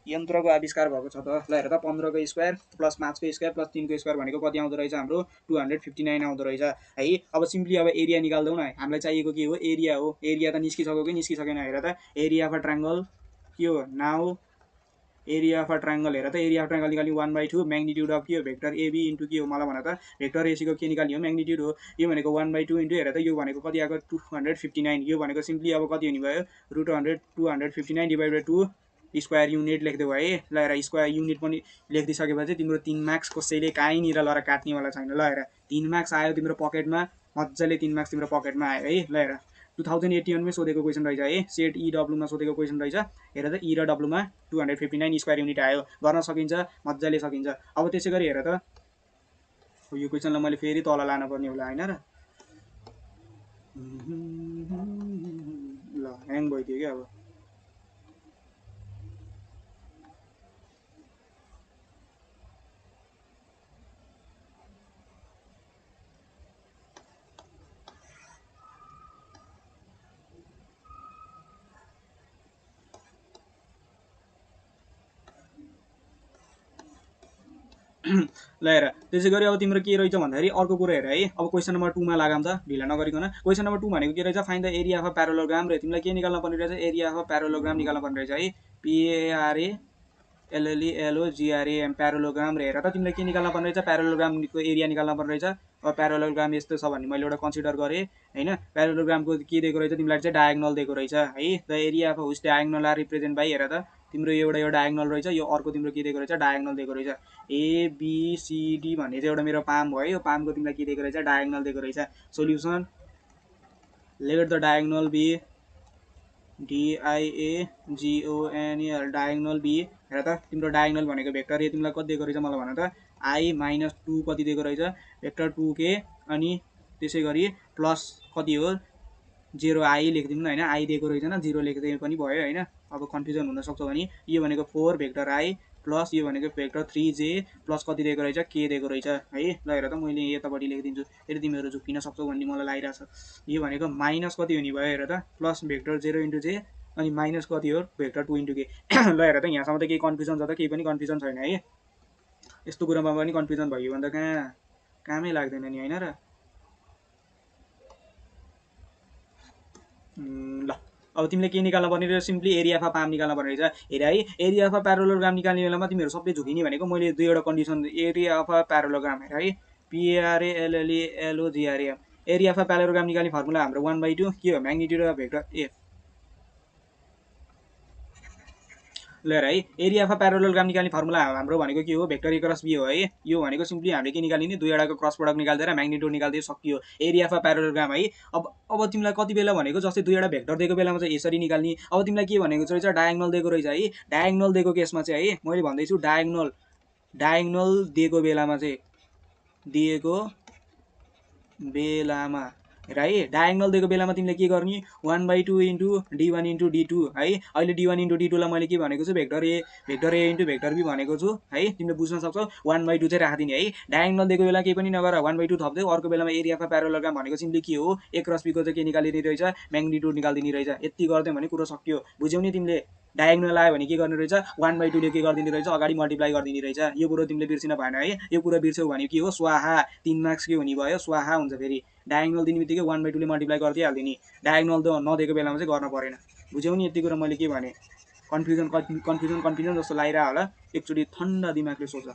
यन्त्रको आविष्कार भएको छ त ल हेर त 15 को स्क्वायर प्लस 5 को स्क्वायर प्लस 3 को स्क्वायर भनेको कति आउँदो रहेछ हाम्रो 259 आउँदो रहेछ है अब सिम्पली अब एरिया निकाल्दौ न हामीलाई चाहिएको के हो एरिया त निस्किसक्यो कि निस्किसकेन हेर त एरिया अफ अ ट्रायंगल के हो now area of a triangle हेर त एरिया अफ ट्रायंगल निकाल्ने 1/2 म्याग्निट्युड अफ के हो भेक्टर एबी इन्टु के हो मलाई भन त भेक्टर एसी को के निकाल्ने हो म्याग्निट्युड हो यो भनेको 1/2 इन्टु हेर त यो भनेको कति आएको 259 यो भनेको सिम्पली अब कति हुने भयो √100 259 / 2 स्क्वायर युनिट लेख्दियो है ल हेर स्क्वायर युनिट पनि लेखिदिसकेपछि तिम्रो 3 मार्क्स कसैले काहीँनिर लर काट्नेवाला छैन ल हेर 3 मार्क्स आयो तिम्रो पकेटमा मजाले 3 मार्क्स तिम्रो पकेटमा आयो है ल हेर 2081 मै सोधेको क्वेसन रहेछ है सेट EW मा सोधेको क्वेसन रहेछ हेर त E र W मा 259 स्क्वायर युनिट आयो गर्न सकिन्छ मजाले सकिन्छ अब त्यसै गरी हेर त यो क्वेसनलाई मैले फेरि तल लान पर्ने होला हैन र ल ह्याङ भइदियो के अब ल हेर त्यसै गरी अब तिम्रो के रहेछ भन्दाखेरि अर्को कुरा हेर है अब क्वेसन नम्बर 2 मा लगाम त ढिला नगरिकन क्वेसन नम्बर 2 भनेको के रहेछ find the area of a parallelogram रे तिमीलाई के निकाल्न पर्ने रहेछ एरिया अफ अ प्यारालोग्राम निकाल्न पर्ने रहेछ है PARA LLELOGRAM प्यारालोग्राम रे हेर त तिमीलाई के निकाल्न पर्ने रहेछ प्यारालोग्रामको एरिया निकाल्न पर्ने रहेछ अब प्यारालोग्राम यस्तो छ भन्ने मैले एउटा कन्सिडर गरेँ हैन प्यारालोग्रामको के दिएको रहेछ तिमीलाई चाहिँ डायगोनल दिएको रहेछ है the area of whose diagonal are represent by हेर त तिम्रो एउटा यो डायगोनल रहेछ यो अर्को तिम्रो के दिएको रहेछ डायगोनल दिएको रहेछ ABCD भन्ने चाहिँ एउटा मेरो पाम भयो यो पामको तिमीलाई के दिएको रहेछ डायगोनल दिएको रहेछ solution let the diagonal B DIAGONAL diagonal B हेर त तिम्रो डायगोनल भनेको भेक्टर ए तिमीलाई कति दिएको रहेछ मलाई भन त I - 2 कति दिएको रहेछ भेक्टर 2k अनि त्यसै गरी प्लस कति हो 0 I लेखिदिनु हैन I दिएको रहेछ न 0 लेख्दै पनि भयो हैन अब कन्फ्युजन हुन सक्छ भने यो भनेको 4 भेक्टर I प्लस यो भनेको भेक्टर 3j प्लस कति दिएको रहेछ के दिएको रहेछ है। ल हेर त मैले यतापट्टि लेखिदिन्छु यदि तिमीहरू झुक्किन सक्छौ भन्ने मलाई लागिरहेछ। यो भनेको माइनस कति हुने भयो हेर त प्लस भेक्टर 0 इन्टु जे अनि माइनस कति हो भेक्टर 2 इन्टु के। ल हेर त यहाँसम्म त केही कन्फ्युजन छ त केही पनि कन्फ्युजन छैन है। यस्तो कुरामा पनि कन्फ्युजन भयो भने त कामै लाग्दैन नि होइन र। ल अब तिमीले के निकाल्न पर्ने रहेछ सिम्पली एरिया अफ पाम निकाल्न पर्ने रहेछ। हेर है एरिया अफ प्यारोलोग्राम निकाल्ने बेलामा तिमीहरू सबै झुकिने भनेको मैले दुईवटा कन्डिसन एरिया अफ प्यारोलोग्राम हेर है PARALLELOGRAM एरिया अफ प्यारोलोग्राम निकाल्ने फर्मुला हाम्रो 1/2 के हो म्याग्निट्युड अफ भेक्टर ए। ल हेर है एरिया अफ प्यारोलोग्राम निकाल्ने फर्मुला हाम्रो भनेको के हो भेक्टर ए क्रस बी हो है। यो भनेको सिम्पली हामीले के निकाल्ने दुईवटाको क्रस प्रोडक्ट निकाल्दै म्याग्निट्युड निकाल्दै सकियो एरिया अफ प्यारोलोग्राम है। अब तिमीलाई कति बेला भनेको जस्तै दुईवटा भेक्टर दिएको बेलामा चाहिँ यसरी निकाल्ने। अब तिमीलाई के भनेको रहेछ डायगोनल दिएको रहेछ है। डायगोनल दिएको केसमा चाहिँ है मैले भन्दैछु डायगोनल दिएको बेलामा हेर है डायगोनल दिएको बेलामा तिमीले के गर्ने 1/2 इन्टु d1 इन्टु d2 है। अहिले d1 इन्टु d2 लाई मैले के भनेको छु vector A into vector B भनेको छु है। तिमीले बुझ्न सक्छौ 1/2 चाहिँ राखिदिने है। डायगोनल दिएको बेला केही पनि नगर 1/2 थप्दै अर्को बेलामा एरिया अफ प्यारोलोग्राम भनेको सिम्पली के हो ए क्रस बी को चाहिँ के निकालिदिने रहेछ म्याग्निट्युड निकालिदिने रहेछ। यति गर्दै भने कुरो सक्यो बुझ्यौ नि तिमीले। डायगोनल आयो भने के गर्ने रहेछ 1/2 ले के गरिदिने रहेछ अगाडि मल्टिप्लाई गरिदिने रहेछ। यो कुरो तिमीले बिर्सिन भएन है। यो कुरो बिर्स्यौ भने के हो स्वाहा 3 मार्क्स के हुने भयो स्वाहा हुन्छ। फेरि डायगोनल दिने बित्तिकै 1/2 ले मल्टिप्लाई गरिदिइहाल्दियो नि डायगोनल नदिएको बेलामा चाहिँ गर्न परेन बुझ्यौ नि। यति कुरा मैले के भने कन्फ्युजन जस्तो लागिरह होला एकचोटि ठन्डा दिमागले सोच।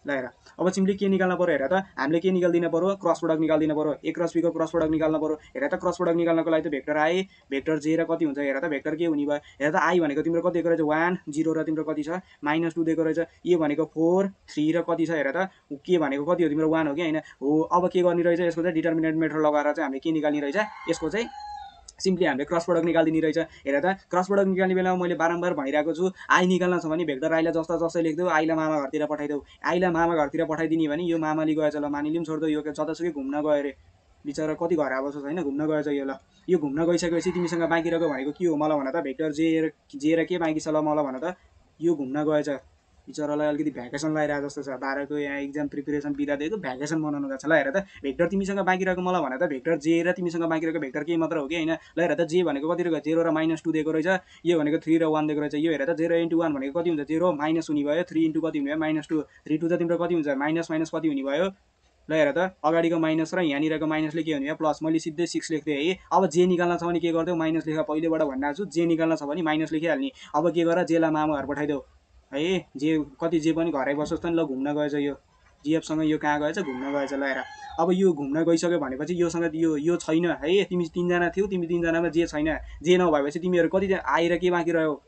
ल हेर अब सिम्पली के निकाल्न पर्यो हेर त हामीले के निकाल्दिन पर्यो क्रस प्रोडक्ट निकाल्दिन पर्यो ए क्रस बी को क्रस प्रोडक्ट निकाल्न पर्यो। हेर त क्रस प्रोडक्ट निकाल्नको लागि त भेक्टर आई भेक्टर जे र कति हुन्छ हेर त भेक्टर के हुने भयो हेर त आई भनेको तिम्रो कति दिएको रहेछ 1 0 र तिम्रो कति छ -2 दिएको रहेछ। ए भनेको 4 3 र कति छ हेर त के भनेको कति हो तिम्रो 1 हो कि हैन हो। अब के गर्ने रहेछ यसको चाहिँ डिटर्मिनेन्ट मेथड लगाएर चाहिँ हामीले के निकाल्ने रहेछ यसको चाहिँ सिम्पली हामीले क्रस प्रोडक्ट निकालिदिने रहेछ। हेर त क्रस प्रोडक्ट निकाल्ने बेलामा मैले बारम्बार भनिरहेको छु आई निकाल्न छ भने भेक्टर आईलाई जस्तै लेख्देऊ आईलाई मामा घरतिर पठाइदेऊ। आईलाई मामा घरतिर पठाइदिने भने यो मामाले गएछ ल मानिलिउँ छोड्देऊ यो जतासुकै घुम्न गयो अरे बिचरा कति घर आएको छैन घुम्न गएछ यो। ल यो घुम्न गइसकेपछि तिमीसँग बाँकी रहेको भनेको के हो मलाई भन त भेक्टर जे र के बाँकी छ ल मलाई भन त यो घुम्न गएछ बिचरालाई अलिकति भ्याकेसन लगाइरहेको जस्तो छ 12 को यहाँ एक्जाम प्रिपरेसन बिदा दिएको भ्याकेसन मनाउनु गएको छ। ल हेर त भेक्टर तिमीसँग बाँकी रहेको मलाई भन त भेक्टर जे र तिमीसँग बाँकी रहेको भेक्टर के मात्र हो कि हैन। ल हेर त जे भनेको कति रहेको 0 र -2 दिएको रहेछ यो भनेको 3 र 1 दिएको रहेछ। यो हेर त 0 इन्टु 1 भनेको कति हुन्छ 0 माइनस हुने भयो 3 इन्टु कति हुने भयो -2 3 2 त तिम्रो कति हुन्छ माइनस कति हुने भयो। ल हेर त अगाडिको माइनस र यहाँनिरको माइनसले के हुने भयो प्लस मैले सिधै 6 लेख्दै है। अब जे निकाल्न छ भने के गर्देऊ माइनस लेख पहिलेबाट भनिरहेको छु जे निकाल्न छ भने माइनस लेखिहाल्ने। अब के गर जेलाई मामा घर पठाइदेऊ है जे कति जे पनि घरै बसोस् त नि ल घुम्न गएछ यो जिएफसँग यो कहाँ गएछ घुम्न गएछ। ल हेर अब यो घुम्न गइसक्यो भनेपछि योसँग यो छैन है तिमी 3 जना थियौ तिमी 3 जनामा जे छैन जे नभएपछि तिमीहरू कति आएर के बाँकी रह्यो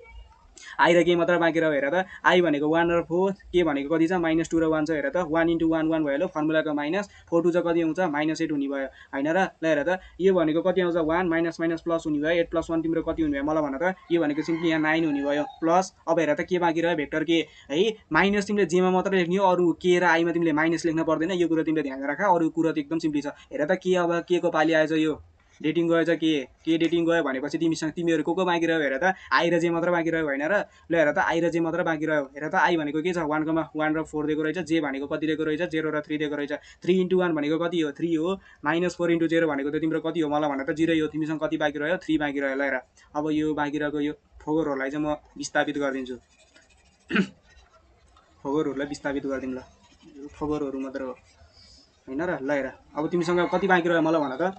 आई र के मात्र बाँकी रह्यो। हेर त आई भनेको 1 र 4 के भनेको कति छ -2 र 1 छ। हेर त 1 इन्टु 1 1 भयो फर्मुलाको माइनस 4 2 चाहिँ कति आउँछ -8 हुने भयो हैन र। ल हेर त यो भनेको कति आउँछ 1 माइनस प्लस हुने भयो 8 + 1 तिम्रो कति हुने भयो मलाई भन त यो भनेको सिम्पली यहाँ 9 हुने भयो प्लस। अब हेर त के बाँकी रह्यो भेक्टर के है माइनस तिमीले जेमा मात्र लेख्ने हो अरु के र आईमा तिमीले माइनस लेख्न पर्दैन यो कुरा तिमीले ध्यान राख। अरु कुरा त एकदम सिम्पली छ। हेर त के अब के को पाली आएछ यो डेटिङ गएछ के डेटिङ गयो भनेपछि तिमीहरू को बाँकी रह्यो हेर त आई र जे मात्र बाँकी रह्यो हैन र। ल हेर त आई र जे मात्र बाँकी रह्यो। हेर त आई भनेको के छ 1 र 4 दिएको रहेछ जे भनेको कति दिएको रहेछ 0 र 3 दिएको रहेछ 3 इन्टु 1 भनेको कति हो 3 हो -4 इन्टु 0 भनेको त तिम्रो कति हो मलाई भन त 0 हो तिमीसँग कति बाँकी रह्यो 3 बाँकी रह्यो। ल हेर अब यो बाँकी रहेको यो फोगरहरूलाई चाहिँ म विस्थापित गरिदिन्छु फोगरहरूलाई विस्थापित गरिदिउँ ल फोगरहरू मात्र हो हैन र। ल हेर अब तिमीसँग कति बाँकी रह्यो मलाई भन त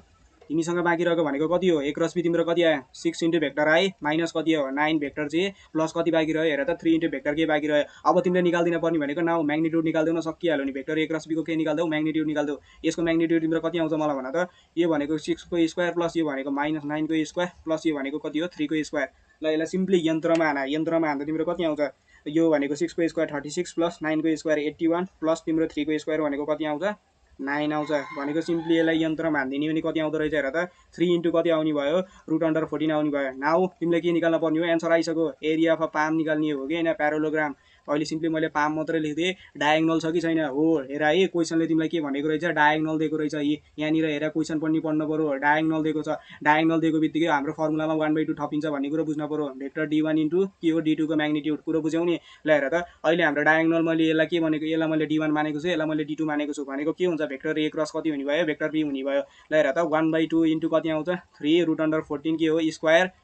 तिमीसँग बाँकी रहेको भनेको कति हो ए क्रस बी तिम्रो कति आयो 6 इन्टु भेक्टर आई माइनस कति हो 9 भेक्टर जे प्लस कति बाँकी रह्यो हेर त 3 इन्टु भेक्टर के बाँकी रह्यो। अब तिमीले निकाल्दिन पर्ने भनेको नाउ म्याग्निट्युड निकाल्देऊ न सकिहाल्यो नि भेक्टर ए क्रस बी को के निकाल्देऊ म्याग्निट्युड निकाल्देऊ। यसको म्याग्निट्युड तिम्रो कति आउँछ मलाई भन त यो भनेको 6 को स्क्वायर प्लस यो भनेको -9 को स्क्वायर प्लस यो भनेको कति हो 3 को स्क्वायर। ल यसलाई सिम्पली यन्त्रमा हान्दा तिम्रो कति आउँछ यो भनेको 6 को स्क्वायर 36 प्लस 9 को स्क्वायर 81 प्लस तिम्रो 3 को स्क्वायर भनेको कति आउँछ 9 आउँछ भनेको सिम्पली यसलाई यन्त्रमा हान्दिने भने कति आउँदो रहेछ हेर त 3 इन्टु कति आउने भयो √14 आउने भयो। नाउ तिमीले के निकाल्न पर्ने हो एन्सर आइसक्यो एरिया अफ पाम निकाल्ने हो कि हैन प्यारोलोग्राम अहिले सिम्पली मैले पाम मात्रै लेखिदिएँ, डायगोनल छ कि छैन हो हेर है। क्वेसनले तिमीलाई के भनेको रहेछ, डायगोनल दिएको रहेछ। यहाँनिर हेर क्वेसन पनि पढ्नु पऱ्यो, डायगोनल दिएको छ। डायगोनल दिएको बित्तिकै हाम्रो फर्मुलामा 1/2 थपिन्छ भन्ने कुरो बुझ्नु पऱ्यो। भेक्टर d1 इन्टु के हो d2 को म्याग्निट्युड कुरो बुझ्यौ नि। ल हेर त अहिले हाम्रो डायगोनल मैले यसलाई के भनेको, यसलाई मैले d1 मानेको छु, यसलाई मैले d2 मानेको छु भनेको के हुन्छ, भेक्टर a क्रस कति हुने भयो, भेक्टर b हुने भयो। ल हेर त 1/2 इन्टु कति आउँछ 3√14 के हो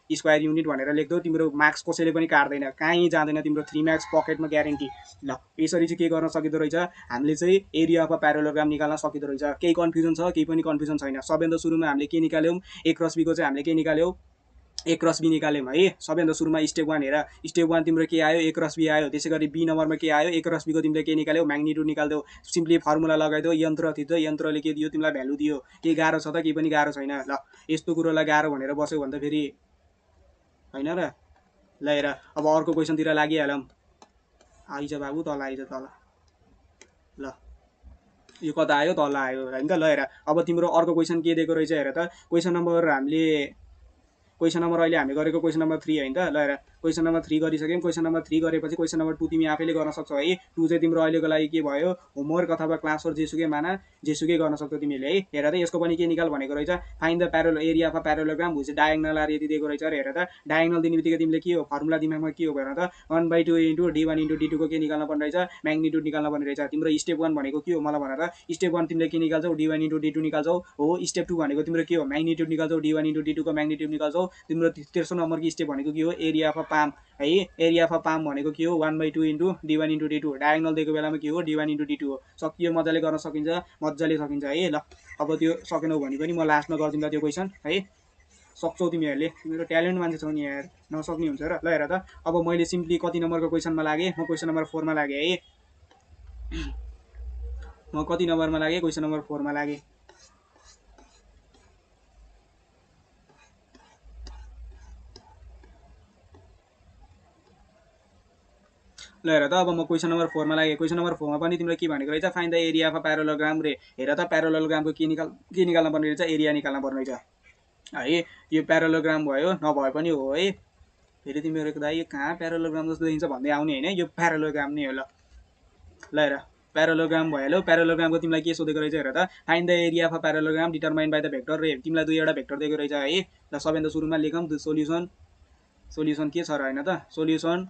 स्क्वायर युनिट भनेर लेख्दौ। तिम्रो मार्क्स कसैले पनि काट्दैन, कहीँ जाँदैन तिम्रो 3 मार्क्स पकेटमा ग्यारेन्टी। ल यसरी चाहिँ के गर्न सकिँदो रहेछ, हामीले चाहिँ एरिया अफ अ प्यारालोग्राम निकाल्न सकिँदो रहेछ। केही कन्फ्युजन छ, केही पनि कन्फ्युजन छैन। सबैभन्दा सुरुमा हामीले के निकाल्यौँ, a क्रस b को चाहिँ हामीले के निकाल्यौँ, a क्रस b निकाल्यौँ है। सबैभन्दा सुरुमा स्टेप 1 हेर, स्टेप 1 तिम्रो के आयो, a क्रस b आयो। त्यसै गरी b नम्बरमा के आयो, a क्रस b को तिमीले के निकाल्यौ, म्याग्निट्युड निकाल्यौ। सिम्पली फर्मुला लगाइदियो, यन्त्र थिच्यो, यन्त्रले के दियो तिमीलाई भ्यालु दियो। के गाह्रो छ त, केही पनि गाह्रो छैन। ल यस्तो कुरोलाई गाह्रो भनेर बस्यो भने त फेरि होइन र। ल हेर अब अर्को क्वेसनतिर लागिहालौँ। आइज बाबु तल आइज तल। ल यो कता आयो, तल आयो होइन त। ल हेर अब तिम्रो अर्को क्वेसन के दिएको रहेछ हेर त। क्वेसन नम्बर अहिले हामी गरेको क्वेसन नम्बर 3 होइन त। ल हेर क्वेसन नम्बर 3 गरिसक्यौँ। क्वेसन नम्बर 3 गरेपछि क्वेसन नम्बर 2 तिमी आफैले गर्न सक्छौ है। 2 चाहिँ तिम्रो अहिलेको लागि के भयो, होमवर्क अथवा क्लास वर्क जेसुकै माना, जेसुकै गर्न सक्छौ तिमीले है। हेर त यसको पनि के निकाल भनेको रहेछ, find the parallel area of a parallelogram whose diagonal are यति दिएको रहेछ। हेर त डायगोनल दिने बित्तिकै तिमीले के हो फर्मुला दिमागमा के हो भन त, 1/2 इन्टु d1 इन्टु d2 को के निकाल्न पर्ने रहेछ, म्याग्निट्युड निकाल्न पर्ने रहेछ। तिम्रो स्टेप 1 भनेको के हो मलाई भन त। स्टेप 1 तिमीले के निकाल्छौ, d1 इन्टु d2 निकाल्छौ हो। स्टेप 2 भनेको तिम्रो के हो, म्याग्निट्युड निकाल्छौ, d1 इन्टु d2 को म्याग्निट्युड निकाल्छौ। तिम्रो तेस्रो नम्बरको स्टेप भनेको के हो, एरिया अफ अ पाम है। एरिया अफ अ पाम भनेको के हो, 1/2 into d1 into d2। Diagonal दिएको बेलामा के हो, d1 इन्टु d2 हो। सकियो, मजाले गर्न सकिन्छ, मजाले सकिन्छ है। ल अब त्यो सकेनौ भने पनि म लास्टमा गरिदिउँला त्यो क्वेसन है। सक्छौ तिमीहरूले, तिम्रो ट्यालेन्ट मान्छे छौ नि यार, नसक्ने हुन्छ र। ल हेर त अब मैले सिम्पली कति नम्बरको क्वेसनमा लागेँ, म क्वेसन नम्बर 4 मा लागेँ है। म कति नम्बरमा लागेँ, क्वेसन नम्बर 4 मा लागेँ। ल हेर त अब म क्वेसन नम्बर 4 मा लागेँ। क्वेसन नम्बर 4 मा पनि तिमीलाई के भनेको रहेछ, find the area of a parallelogram रे। हेर त प्यारालोग्रामको के निकाल्न पर्ने रहेछ, एरिया निकाल्न पर्ने रहेछ है। यो प्यारालोग्राम भयो, नभए पनि हो है। फेरि तिमीहरूको दाइ यो कहाँ प्यारालोग्राम जस्तो देखिन्छ भन्दै आउने होइन, यो प्यारालोग्राम नै हो। ल हेर प्यारालोग्राम भइहाल्यो। प्यारालोग्रामको तिमीलाई के सोधेको रहेछ हेर त, find the area of a parallelogram determined by the vector रे। तिमीलाई दुईवटा भेक्टर दिएको रहेछ है। ल सबैभन्दा सुरुमा लेखौँ सोल्युसन के छ र होइन त, solution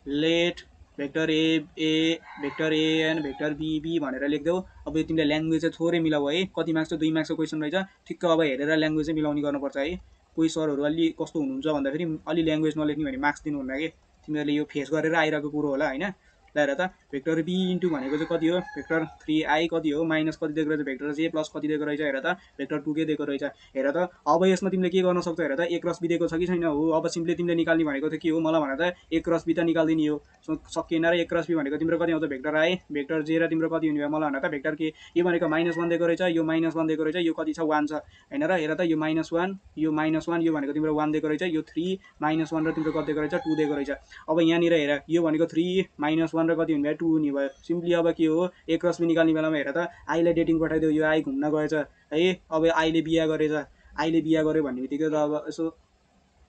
let vector A vector and vector B भनेर लेख्देऊ। अब यो तिमीले ल्याङ्ग्वेज चाहिँ थोरै मिलाऊ है। कति मार्क्स छ, 2 मार्क्सको क्वेसन रहेछ। ठिक्क अब हेरेर ल्याङ्ग्वेज चाहिँ मिलाउने गर्नुपर्छ है। कोही सरहरू अलि कस्तो हुनुहुन्छ भन्दाखेरि अलि ल्याङ्ग्वेज नलेख्ने भने मार्क्स दिनुहुन्न कि। तिमीहरूले यो फेस गरेर आइरहेको कुरो होला होइन। ल हेर त भेक्टर बी इन्टु भनेको चाहिँ कति हो, भेक्टर 3i कति हो, माइनस कति दिएको रहेछ, भेक्टर जे प्लस कति दिएको रहेछ हेर त, भेक्टर 2 के दिएको रहेछ। हेर त अब यसमा तिमीले के गर्न सक्छौ हेर त, a क्रस b दिएको छ कि छैन हो। अब सिम्पली तिमीले निकाल्ने भनेको त के हो, मलाई भन त a क्रस b त निकाल्दिने हो। सकिएन र a क्रस b भनेको तिम्रो कति आउँछ, भेक्टर i भेक्टर j र तिम्रो कति हुने भयो मलाई भन त, भेक्टर के। यो भनेको -1 दिएको रहेछ, यो -1 दिएको रहेछ, यो कति छ 1 छ होइन र। हेर त यो -1 यो -1 यो भनेको तिम्रो 1 दिएको रहेछ, यो 3 -1 र तिम्रो कति दिएको रहेछ 2 दिएको रहेछ। अब यहाँनिर हेर यो भनेको 3 -1 र कति हुने भयो 2 हुने भयो। सिम्पली अब के हो, a क्रस b निकाल्ने बेलामा हेर त आईलाई डेटिङ पठाइदियो, यो आई घुम्न गएछ है। अब आईले बिहा गरेछ, आईले बिहा गर्यो भन्ने बित्तिकै त अब यसो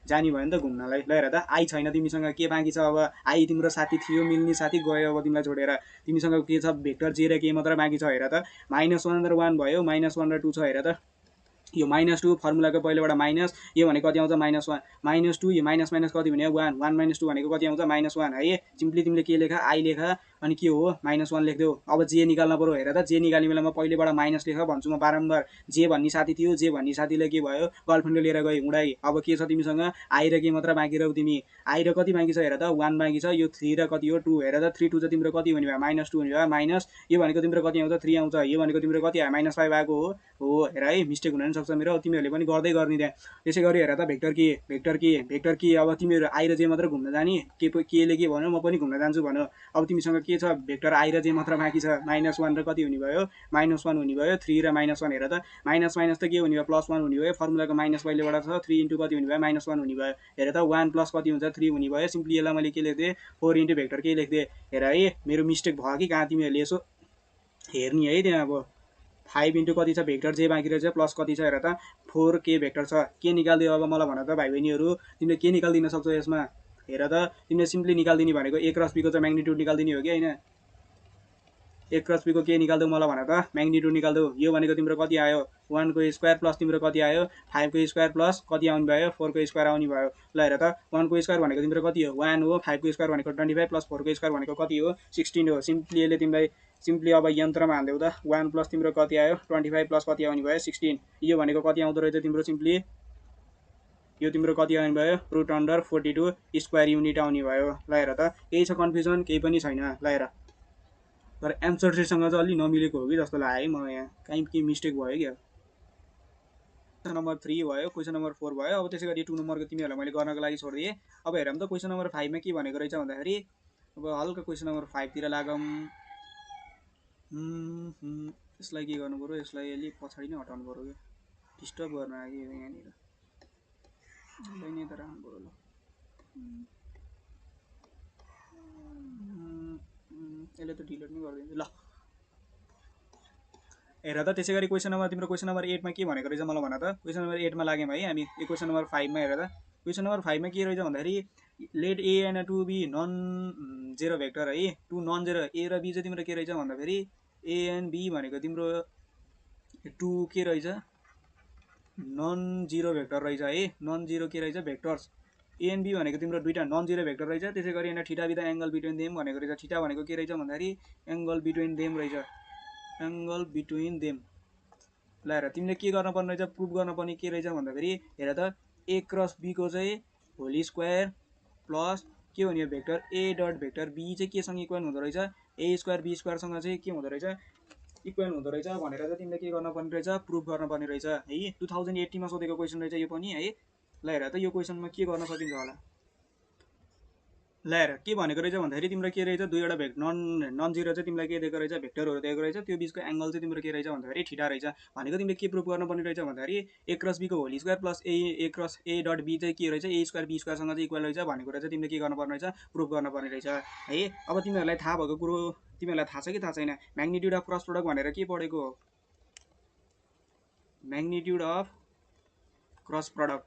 जानी भयो नि त घुम्नलाई। ल हेर त आई छैन तिमीसँग, के बाँकी छ अब, आई तिम्रो साथी थियो, मिल्ने साथी गयो अब तिमीलाई छोडेर। तिमीसँग के छ, भेक्टर जे र के मात्र बाँकी छ। हेर त -1 र 1 भयो, -1 र 2 छ। हेर त यो -2 फर्मुलाको पहिलोबाट माइनस, यो भनेको कति आउँछ -1 -2, यो माइनस माइनस कति भने 1 1 - 2 भनेको कति आउँछ -1 है। सिम्पली तिमीले के लेखा, आई लेखा अनि के हो -1 लेख्देऊ। अब जे निकाल्न पर्यो। हेर त जे निकाल्ने बेलामा पहिलेबाट माइनस लेख भन्छु म बारम्बार। जे भन्ने साथी थियो, जे भन्ने साथीले के भयो, गर्लफ्रेन्डले लिएर गयो उडाइ। अब के छ तिमीसँग, आई र के मात्र बाँकी रह्यौ तिमी। आई र कति बाँकी छ हेर त 1 बाँकी छ, यो 3 र कति हो 2। हेर त 3 2 चाहिँ तिम्रो कति हुने भयो -2 हुने भयो, माइनस यो भनेको तिम्रो कति आउँछ 3 आउँछ, यो भनेको तिम्रो कति आयो -5 आएको हो। हेर है मिस्टेक हुन पनि सक्छ मेरो, तिमीहरूले पनि गर्दै गर्ने त्यहाँ। त्यसै गरी हेर त भेक्टर के अब तिमीहरू आई र जे मात्र घुम्न जाने, केले के भन्यो म पनि घुम्न जान्छु भन्यो। अब तिमीसँग के छ, भेक्टर आई र जे मात्र बाँकी छ, -1 र कति हुने भयो -1 हुने भयो, 3 र -1। हेर त माइनस माइनस त के हुने भयो, +1 हुने भयो। फर्मुलाको माइनस पहिलेबाट छ, 3 इन्टु कति हुने भयो -1 हुने भयो। हेर त 1 प्लस कति हुन्छ 3 हुने भयो। सिम्पली यसलाई मैले के लेख्दिएँ, 4 इन्टु भेक्टर के लेख्दिएँ। हेर है मेरो मिस्टेक भयो कि कहाँ, तिमीहरूले यसो हेर्ने है त्यहाँ। अब 5 इन्टु कति छ, भेक्टर जे बाँकी रहेछ प्लस कति छ हेर त 4 के भेक्टर छ। के निकाल्दियो अब मलाई भन त भाइ बहिनीहरू, तिमीले के निकाल्दिन सक्छौ यसमा। हेर त तिमीले सिम्पली निकालिदिने भनेको ए क्रस बीको चाहिँ म्याग्निट्युड निकालिदिने हो कि होइन ए क्रस बीको के निकाल्दौ मलाई भन त म्याग्निट्युड निकाल्दौ यो भनेको तिम्रो कति आयो 1 को स्क्वायर प्लस तिम्रो कति आयो 5 को स्क्वायर प्लस कति आउने भयो 4 को स्क्वायर आउने भयो ल हेर त 1 को स्क्वायर भनेको तिम्रो कति हो 1 हो 5 को स्क्वायर भनेको 25 प्लस 4 को स्क्वायर भनेको कति हो 16 हो सिम्पली यसले तिमीलाई सिम्पली अब यन्त्रमा हान्देऊ त 1 प्लस तिम्रो कति आयो 25 प्लस कति आउने भयो 16 यो भनेको कति आउँदो रहेछ तिम्रो सिम्पली यो तिम्रो कति आउने भयो रुट अन्डर 42 स्क्वायर युनिट आउने भयो ल हेर त केही छ कन्फ्युजन केही पनि छैन ल हेर तर एन्सर सँग चाहिँ अलि नमिलेको हो कि जस्तो लाग्यो है मलाई यहाँ कहीँ के मिस्टेक भयो क्या क्वेसन नम्बर 3 भयो क्वेसन नम्बर 4 भयो अब त्यसै गरी 2 नम्बरको तिमीहरूलाई मैले गर्नको लागि छोडिदिएँ अब हेरौँ त क्वेसन नम्बर 5 मा के भनेको रहेछ भन्दाखेरि अब हल्का क्वेसन नम्बर 5 तिर लागौँ यसलाई के गर्नु पर्यो यसलाई अलि पछाडि नै हटाउनु पर्यो क्या डिस्टर्ब गर्न आयो यहाँनिर यसलाई नै त राख्नु पर्यो ल यसले त डिलिट नै गरिदिन्छु ल हेर त त्यसै गरी क्वेसन नम्बर तिम्रो क्वेसन नम्बर 8 मा के भनेको रहेछ मलाई भन त क्वेसन नम्बर 8 मा लाग्यौँ है हामी यो क्वेसन नम्बर 5 मा हेर त क्वेसन नम्बर 5 मा के रहेछ भन्दाखेरि let A and to B non zero vector है टु नन जेरो ए र बी चाहिँ तिम्रो के रहेछ भन्दाखेरि ए एन्ड बी भनेको तिम्रो टु के रहेछ नन जिरो भेक्टर रहेछ है नन जिरो के रहेछ भेक्टर्स ए एन्ड बी भनेको तिम्रो दुईटा नन जिरो भेक्टर रहेछ त्यसै गरी यहाँ ठिटा बिदा एङ्गल बिट्विन देम भनेको रहेछ ठिटा भनेको के रहेछ भन्दाखेरि एङ्गल बिट्विन देम रहेछ एङ्गल बिट्विन देम ल हेर तिमीले के गर्न पर्ने रहेछ प्रुभ गर्न पर्ने के रहेछ भन्दाखेरि हेर त ए क्रस बीको चाहिँ होल स्क्वायर प्लस के हो नि vector A dot vector B चाहिँ केसँग इक्वल हुँदो रहेछ ए स्क्वायर बी स्क्वायरसँग चाहिँ के हुँदो रहेछ इक्वल हुँदो रहेछ भनेर चाहिँ तिमीले के गर्न पर्ने रहेछ प्रुभ गर्न पर्ने रहेछ है 2080 मा सोधेको क्वेसन रहेछ यो पनि है ल हेर त यो क्वेसनमा के गर्न सकिन्छ होला ल हेर के भनेको रहेछ भन्दाखेरि तिम्रो के रहेछ दुईवटा नन जिरो चाहिँ तिमीलाई के दिएको रहेछ भेक्टरहरू दिएको रहेछ त्यो बिचको एङ्गल चाहिँ तिम्रो के रहेछ भन्दाखेरि ठिटा रहेछ भनेको तिमीले के प्रुभ गर्नुपर्ने रहेछ भन्दाखेरि ए क्रस बीको whole square plus A cross A dot B चाहिँ के रहेछ ए स्क्वायर बी स्क्वायरसँग चाहिँ इक्वल रहेछ भनेको रहेछ तिमीले के गर्नुपर्ने रहेछ प्रुभ गर्नुपर्ने रहेछ है अब तिमीहरूलाई थाहा भएको कुरो तिमीहरूलाई थाहा छ कि थाहा छैन म्याग्निट्युड अफ क्रस प्रोडक्ट भनेर के पढेको हो म्याग्निट्युड अफ क्रस प्रोडक्ट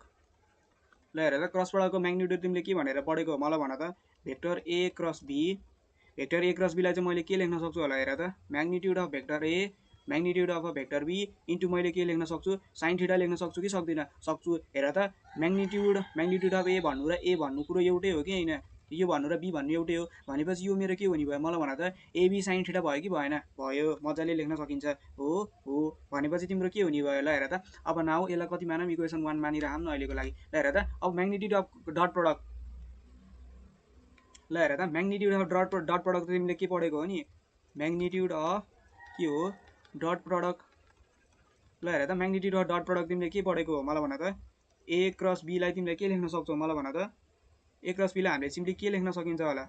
ल हेर त क्रस प्रोडक्टको म्याग्निट्युड तिमीले के भनेर पढेको हो मलाई भन त भेक्टर ए क्रस बीलाई चाहिँ मैले के लेख्न सक्छु होला हेर त magnitude of vector A magnitude of vector B into मैले के लेख्न सक्छु साइन थीटा लेख्न सक्छु कि सक्दिनँ सक्छु हेर त म्याग्निट्युड अफ ए भन्नु र ए भन्नु कुरो एउटै हो कि होइन यो भन्नु र बी भन्नु एउटै हो भनेपछि यो मेरो के हुने भयो मलाई भन त एबी साइन थीटा भयो कि भएन भयो मजाले लेख्न सकिन्छ हो भनेपछि तिम्रो के हुने भयो ल हेर त अब नाउ यसलाई कति मानौँ इक्वेसन 1 मानिराखौँ न अहिलेको लागि ल हेर त अब म्याग्निट्युड अफ डट प्रोडक्ट ल हेर त म्याग्निट्युड अफ डट प्रोडक्ट तिमीले के पढेको हो नि म्याग्निट्युड अफ के हो डट प्रोडक्ट ल हेर त म्याग्निट्युड अफ डट प्रोडक्ट तिमीले के पढेको हो मलाई भन त ए क्रस बीलाई तिमीले के लेख्न सक्छौ मलाई भन त ए क्रस बीलाई हामीले सिम्पली के लेख्न सकिन्छ होला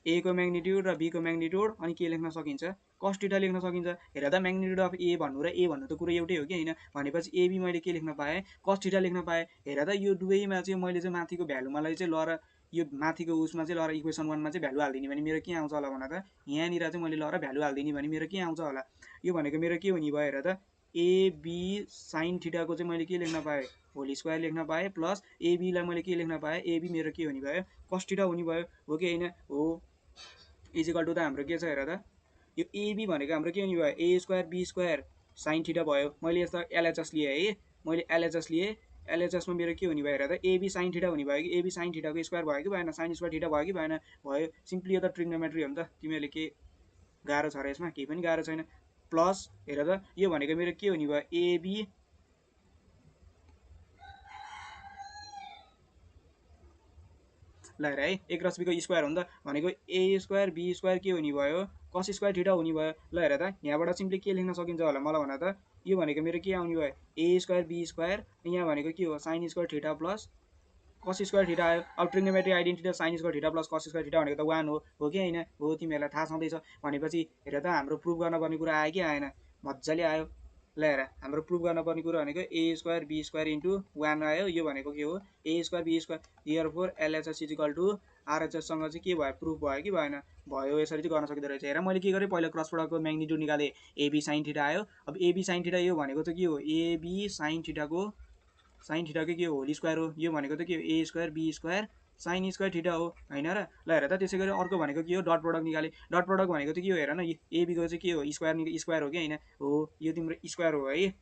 ए को म्याग्निट्युड र बी को म्याग्निट्युड अनि के लेख्न सकिन्छ कस थीटा लेख्न सकिन्छ हेर त म्याग्निट्युड अफ ए भन्नु र ए भन्नु त कुरो एउटै हो कि होइन भनेपछि एबी मैले के लेख्न पाएँ कस थीटा लेख्न पाएँ हेर त यो दुवैमा चाहिँ मैले चाहिँ माथिको भ्यालुमालाई चाहिँ ल र यो माथिको उसमा चाहिँ ल र इक्वेसन 1 मा चाहिँ भ्यालु हालिदिने भने मेरो के आउँछ होला भन त यहाँनिर चाहिँ मैले ल र भ्यालु हालिदिने भने मेरो के आउँछ होला यो भनेको मेरो के हुने भयो हेर त एबी साइन थीटाको चाहिँ मैले के लेख्न पाएँ होल स्क्वायर लेख्न पाएँ प्लस एबीलाई मैले के लेख्न पाएँ एबी मेरो के हुने भयो कस थीटा हुने भयो हो कि होइन हो इजिकल टु त हाम्रो के छ हेर त यो एबी भनेको हाम्रो के हुने भयो A square B square sine theta भयो मैले यस्तो एलएचएस लिएँ है मैले एलएचएस लिएँ एलएचएसमा मेरो के हुने भयो हेर त एबी साइन थीटा हुने भयो कि एबी साइन थीटाको स्क्वायर भयो कि भएन साइन स्क्वायर थीटा भयो कि भएन भयो सिम्पली यो त ट्रिग्नोमेट्री हो नि त तिमीहरूले के गाह्रो छ र यसमा केही पनि गाह्रो छैन प्लस हेर त यो भनेको मेरो के हुने भयो एबी ल हेर है ए क्रस बीको स्क्वायर हो नि त भनेको ए स्क्वायर बी स्क्वायर के हुने भयो कस स्क्वायर थीटा हुने भयो ल हेर त यहाँबाट सिम्पली के लेख्न सकिन्छ होला मलाई भन त यो भनेको मेरो के आउने भयो ए स्क्वायर बी स्क्वायर यहाँ भनेको के हो sign square theta plus cos square theta आयो अब trigonometry identity sign square theta plus cos square theta भनेको त 1 हो कि होइन हो तिमीहरूलाई थाहा छँदैछ भनेपछि हेर त हाम्रो प्रुभ गर्नुपर्ने कुरा आयो कि आएन मजाले आयो ल हेर हाम्रो प्रुभ गर्नुपर्ने कुरा भनेको A square B square into 1 आयो यो भनेको के हो A square B square therefore LHS equal to आरएचएससँग चाहिँ के भयो प्रुफ भयो कि भएन भयो यसरी चाहिँ गर्न सकिँदो रहेछ हेर मैले के गरेँ पहिला क्रस प्रोडक्टको म्याग्निट्युड निकालेँ एबी साइन थीटा आयो अब एबी साइन थीटा यो भनेको चाहिँ के हो एबी साइन थीटाको के हो होल स्क्वायर हो यो भनेको त के हो A square B square sine square theta हो हैन र। ल हेर त त्यसै गरी अर्को भनेको के हो डट प्रोडक्ट निकाले। डट प्रोडक्ट भनेको चाहिँ के हो हेर न एबी को चाहिँ के हो स्क्वायर हो कि हैन हो यो तिम्रो स्क्वायर हो है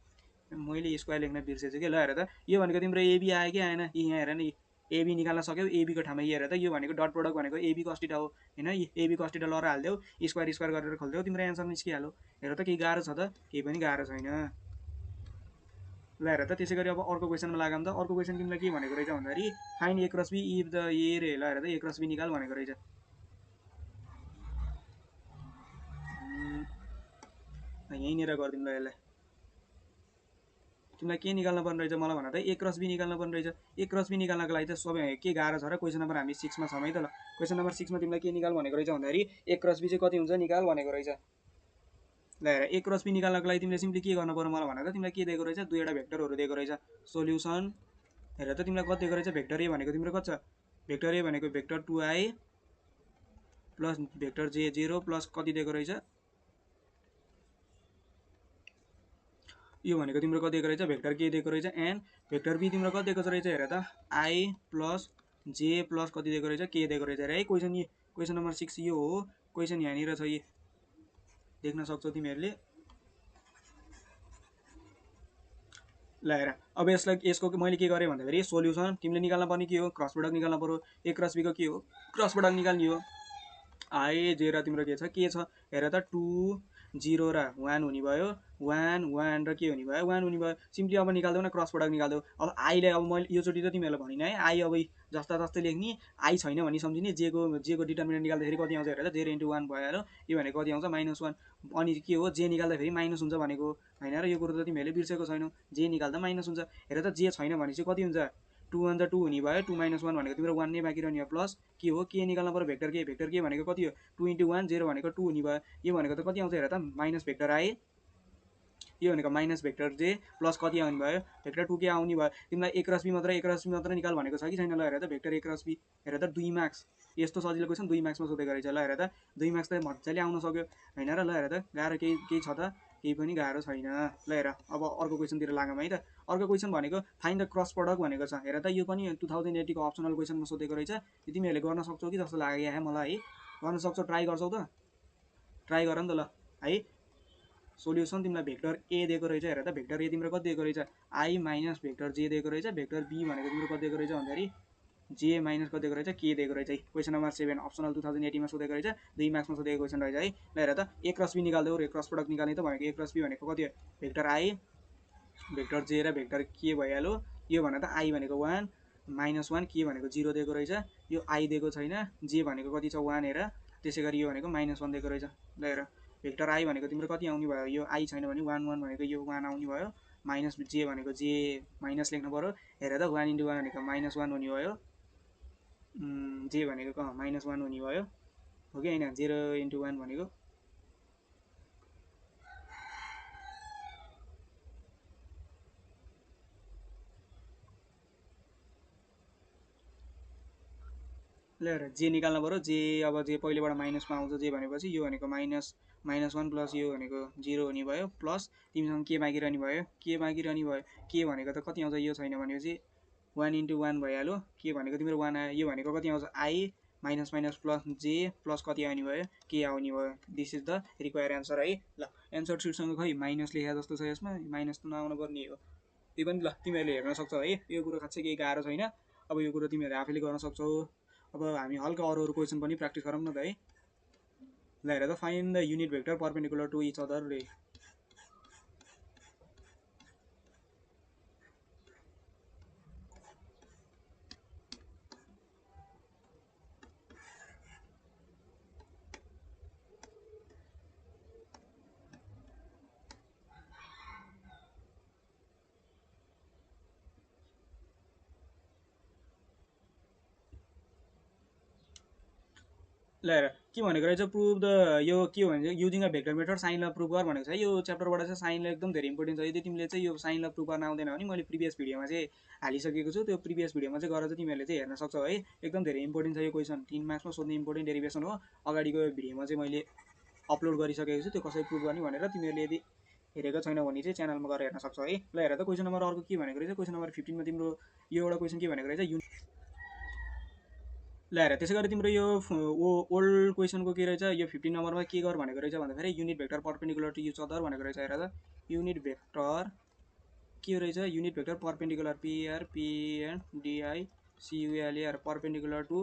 मैले स्क्वायर लेख्न बिर्सेछु के। ल हेर त यो भनेको तिम्रो एबी आयो कि आएन यहाँ हेर न एबी निकाल्न सक्यौ एबी को ठाउँमा हेर त यो भनेको डट प्रोडक्ट भनेको एबी cos थीटा हो हैन एबी cos थीटा लर हाल्देऊ स्क्वायर स्क्वायर गरेर खोल्देऊ तिम्रो एन्सर निस्किहाल्यो। हेर त केही गाह्रो छ त केही पनि गाह्रो छैन। ल हेर त त्यसै गरी अब अर्को क्वेसनमा लागौँ त। अर्को क्वेसन तिमीलाई के भनेको रहेछ भन्दाखेरि find A cross B if the A रे। ल हेर त ए क्रस बी निकाल भनेको रहेछ। यहीँनिर गरिदिउँ ल यसलाई तिमीलाई के निकाल्न पर्ने रहेछ मलाई भन त ए क्रस बी निकाल्न पर्ने रहेछ। ए क्रस बी निकाल्नको लागि त सबै के गाह्रो छ र क्वेसन नम्बर हामी 6 मा छौँ है त। ल क्वेसन नम्बर 6 मा तिमीलाई के निकाल भनेको रहेछ भन्दाखेरि ए क्रस बी चाहिँ कति हुन्छ निकाल भनेको रहेछ। ल हेर ए क्रस बी निकाल्नको लागि तिमीले सिम्पली के गर्नु पर्यो मलाई भन त तिमीलाई के दिएको रहेछ दुईवटा भेक्टरहरू दिएको रहेछ सोल्युसन। हेर त तिमीलाई कति दिएको रहेछ भेक्टर ए भनेको तिम्रो कति छ भेक्टर ए भनेको vector 2i plus vector j0 plus कति दिएको रहेछ यो भनेको तिम्रो कति दिएको रहेछ भेक्टर के दिएको रहेछ एन भेक्टर बी तिम्रो कति दिएको रहेछ हेर त आई प्लस जे प्लस कति दिएको रहेछ के दिएको रहेछ हेर है क्वेसन नम्बर 6 यो हो क्वेसन यहाँनिर छ देख्न सक्छौ तिमीहरूले। ल हेर अब यसको मैले के गरेँ भन्दाखेरि सोल्युसन तिमीले निकाल्न पर्ने के हो क्रस प्रोडक्ट निकाल्न पर्यो ए क्रस बी को के हो क्रस प्रोडक्ट निकाल्ने हो आई जे र तिम्रो के छ हेर त 2 0 र 1 हुने भयो 1 1 र के हुने भयो 1 हुने भयो सिम्पली अब निकाल्देऊ न क्रस प्रोडक्ट निकाल्देऊ। अब आईले अब मैले योचोटि त तिमीहरूलाई भनिनँ है आई अब जस्ता जस्तै लेख्ने आई छैन भनी सम्झिने जेको डिटर्मिनेन्ट निकाल्दाखेरि कति आउँछ हेर त 0 × 1 भयो यो भनेको कति आउँछ -1 अनि के हो जे निकाल्दाखेरि माइनस हुन्छ भनेको हैन र यो कुरो त तिमीहरूले बिर्सेको छैनौ जे निकाल्दा माइनस हुन्छ। हेर त जे छैन भने चाहिँ कति हुन्छ 2 1 2 हुने भयो 2 - 1 भनेको तिम्रो 1 नै बाँकी रहने हो प्लस के हो के निकाल्नु पर्यो भेक्टर के भनेको कति हो 2 × 1 0 भनेको 2 हुने भयो यो भनेको त कति आउँछ हेर त माइनस भेक्टर आए यो भनेको माइनस भेक्टर जे प्लस कति आउने भयो भेक्टर 2 के आउने भयो। तिमीलाई ए क्रस बी मात्र निकाल भनेको छ कि छैन। ल हेर त भेक्टर ए क्रस बी हेर त 2 मार्क्स यस्तो सजिलो क्वेसन 2 मार्क्समा सोधेको रहेछ। ल हेर त 2 मार्क्स त मजाले आउन सक्यो हैन र। ल हेर त गाह्रो केही छ त केही पनि गाह्रो छैन। ल हेर अब अर्को क्वेसनतिर लागौँ है त। अर्को क्वेसन भनेको फाइन्ड द क्रस प्रोडक्ट भनेको छ। हेर त यो पनि 2080 को अप्सनल क्वेसनमा सोधेको रहेछ यो तिमीहरूले गर्न सक्छौ कि जस्तो लाग्यो है मलाई है गर्न सक्छौ ट्राई गर्छौ त ट्राई गर नि त ल है। सोल्युसन तिमीलाई भेक्टर ए दिएको रहेछ हेर त भेक्टर ए तिम्रो कति दिएको रहेछ आई माइनस भेक्टर जे दिएको रहेछ भेक्टर बी भनेको तिम्रो कति दिएको रहेछ भन्दाखेरि जे माइनस कति दिएको रहेछ के दिएको रहेछ है। क्वेसन नम्बर 7 अप्सनल 2080 मा सोधेको रहेछ 2 मार्क्समा सोधेको क्वेसन रहेछ है। ल हेर त ए क्रस बी निकाल्देऊ रे क्रस प्रोडक्ट निकाल्ने त भनेको ए क्रस बी भनेको कति हो भेक्टर आई भेक्टर जे र भेक्टर के भइहाल्यो यो भने त आई भनेको 1 -1 के भनेको 0 दिएको रहेछ यो आई दिएको छैन जे भनेको कति छ 1 हेर त्यसै गरी यो भनेको -1 दिएको रहेछ। ल हेर भेक्टर आई भनेको तिम्रो कति आउने भयो यो आई छैन भने 1 1 भनेको यो 1 आउने भयो माइनस जे भनेको जे माइनस लेख्नु पर्यो हेर त 1 × 1 भनेको -1 हुने भयो जे भनेको -1 हुने भयो हो कि हैन 0 × 1 भनेको ल हेर जे निकाल्नु पर्यो जे अब जे पहिलेबाट माइनसमा आउँछ जे भनेपछि यो भनेको -1 प्लस यो भनेको 0 हुने भयो प्लस तिमीसँग के बाँकी रहने भयो के भनेको त कति आउँछ यो छैन भनेपछि 1 × 1 भइहाल्यो के भनेको तिम्रो 1 आयो यो भनेको कति आउँछ आई माइनस प्लस जे प्लस कति आउने भयो के आउने भयो this is the require answer है। ल एन्सर सिटसँग खै माइनस लेखा जस्तो छ यसमा माइनस त नआउनु पर्ने हो त्यो पनि ल तिमीहरूले हेर्न सक्छौ है यो कुरो खासै केही गाह्रो छैन। अब यो कुरो तिमीहरूले आफैले गर्न सक्छौ। अब हामी हल्का अरू क्वेसन पनि प्र्याक्टिस गरौँ न त है। ल हेर त find the unit vector perpendicular to each other रे। ल हेर के भनेको रहेछ प्रुभ द यो के भन्छ using a vector method sine law prove गर भनेको छ। यो च्याप्टरबाट चाहिँ साइन ल एकदम धेरै इम्पोर्टेन्ट छ। यदि तिमीले चाहिँ यो साइन ल प्रुभ गर्न आउँदैन भने मैले प्रिभियस भिडियोमा चाहिँ हालिसकेको छु त्यो प्रिभियस भिडियोमा चाहिँ गएर चाहिँ तिमीहरूले चाहिँ हेर्न सक्छौ है एकदम धेरै इम्पोर्टेन्ट छ यो क्वेसन 3 मार्क्समा सोध्ने इम्पोर्टेन्ट डेरिभेसन हो। अगाडिको भिडियोमा चाहिँ मैले अपलोड गरिसकेको छु त्यो कसरी प्रुभ गर्ने भनेर तिमीहरूले यदि हेरेको छैन भने चाहिँ च्यानलमा गएर हेर्न सक्छौ है। ल हेर त क्वेसन नम्बर अर्को के भनेको रहेछ क्वेसन नम्बर 15 मा तिम्रो यो एउटा क्वेसन के भनेको रहेछ ल हेर त्यसै गरी तिम्रो यो ओल्ड क्वेसनको के रहेछ यो 15 नम्बरमा के गर भनेको रहेछ भन्दाखेरि unit vector perpendicular to each other भनेको रहेछ। हेर त युनिट भेक्टर के रहेछ unit vector perpendicular पिआरपिएनडिआई सियुएलएर perpendicular to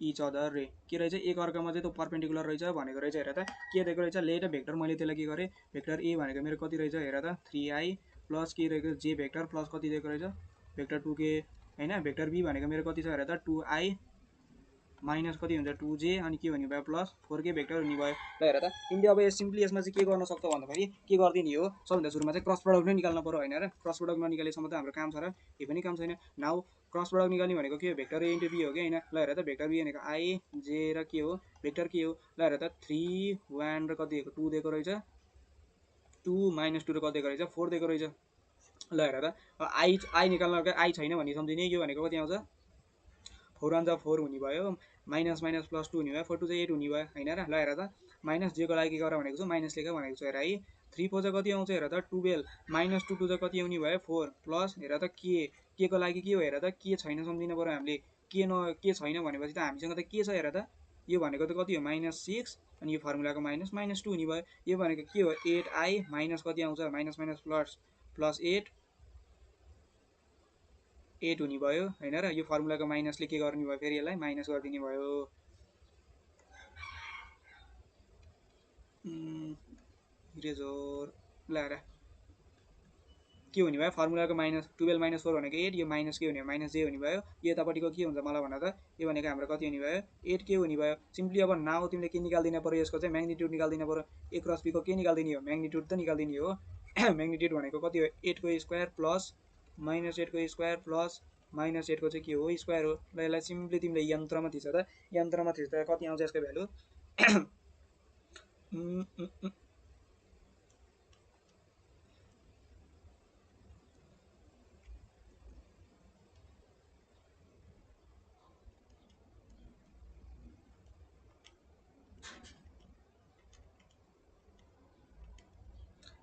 each other रे के रहेछ एक अर्कामा चाहिँ त्यो पर्पेन्डिकुलर रहेछ भनेको रहेछ। हेर त के दिएको रहेछ लेट भेक्टर मैले त्यसलाई के गरेँ भेक्टर ए भनेको मेरो कति रहेछ हेर त 3i प्लस के रहेको जे भेक्टर प्लस कति दिएको रहेछ भेक्टर 2k हैन भेक्टर बी भनेको मेरो कति छ हेर त 2i माइनस कति हुन्छ 2j अनि के हुने भयो प्लस 4k भेक्टर हुने भयो। ल हेर त तिमीले अब सिम्पली यसमा चाहिँ के गर्न सक्छौ भन्दाखेरि के गरिदिने हो सबभन्दा सुरुमा चाहिँ क्रस प्रोडक्ट नै निकाल्नु पर्यो हैन र क्रस प्रोडक्ट ननिकालेसम्म त हाम्रो काम छ र के पनि काम छैन। नाउ क्रस प्रोडक्ट निकाल्ने भनेको के हो भेक्टर ए इन्टु बी हो कि हैन। ल हेर त भेक्टर बी भनेको आई जे र के हो भेक्टर के हो ल हेर त 3 1 र कति दिएको 2 दिएको रहेछ 2 माइनस 2 र कति दिएको रहेछ 4 दिएको रहेछ। ल हेर त आई निकाल्न आई छैन भन्ने सम्झिने यो भनेको कति आउँछ 4 1 4 हुने भयो माइनस माइनस प्लस 2 हुने भयो 4 2 चाहिँ 8 हुने भयो हैन र। ल हेर त माइनस जे को लागि के गर भनेको छु माइनस लेख भनेको छु हेर है 3 4 चाहिँ कति आउँछ हेर त 12 माइनस 2 2 चाहिँ कति आउने भयो 4 प्लस हेर त के को लागि के हो हेर त के छैन सम्झिनु पर्यो हामीले के छैन भनेपछि त हामीसँग त के छ हेर त यो भनेको त कति हो -6 अनि यो फर्मुलाको माइनस -2 हुने भयो। यो भनेको के हो 8i माइनस कति आउँछ माइनस माइनस प्लस प्लस 8 हुने भयो हैन र यो फर्मुलाको माइनसले के गर्ने भयो फेरि यसलाई माइनस गरिदिने भयो। इरेजर ल हेर के हुने भयो फर्मुलाको माइनस 12 माइनस 4 भनेको 8 यो माइनस के हुने माइनस जे हुने भयो यो यतापट्टिको के हुन्छ मलाई भन त यो भनेको हाम्रो कति हुने भयो 8 के हुने भयो सिम्पली अब नाउ तिमीले के निकाल्दिन पर्यो यसको चाहिँ म्याग्निट्युड निकाल्दिन पर्यो a क्रस b को के निकाल्दिने हो म्याग्निट्युड त निकाल्दिने हो म्याग्निट्युड भनेको कति हो 8 को स्क्वायर प्लस माइनस 8 को स्क्वायर प्लस माइनस 8 को चाहिँ के हो स्क्वायर हो। ल यसलाई सिम्पली तिमीले यन्त्रमा थिच त यन्त्रमा थिच्दा कति आउँछ यसको भ्यालु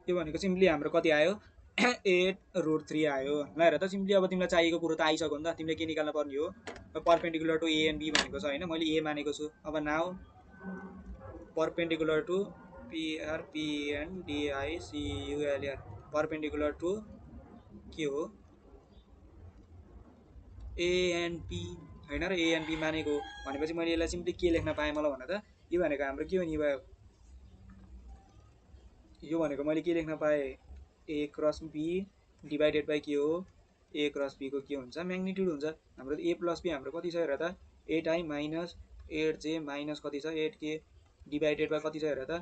यो भनेको सिम्पली हाम्रो कति आयो 8√3 आयो। ल हेर त सिम्पली अब तिमीलाई चाहिएको कुरो त आइसक्यो नि त तिमीले के निकाल्न पर्ने हो perpendicular to A and be भनेको छ हैन मैले ए मानेको छु। अब now perpendicular to पिआरपिएनडिआइसियुएलआर perpendicular to के हो ए एन्ड बी हैन र ए एन्ड बी मानेको भनेपछि मैले यसलाई सिम्पली के लेख्न पाएँ मलाई भन त यो भनेको हाम्रो के हुने भयो यो भनेको मैले के लेख्न पाएँ A cross B divided by के हो ए क्रस बी को के हुन्छ म्याग्निट्युड हुन्छ हाम्रो ए प्लस बी हाम्रो कति छ हेर त 8i माइनस 8j माइनस कति छ 8k डिभाइडेड बाई कति छ हेर त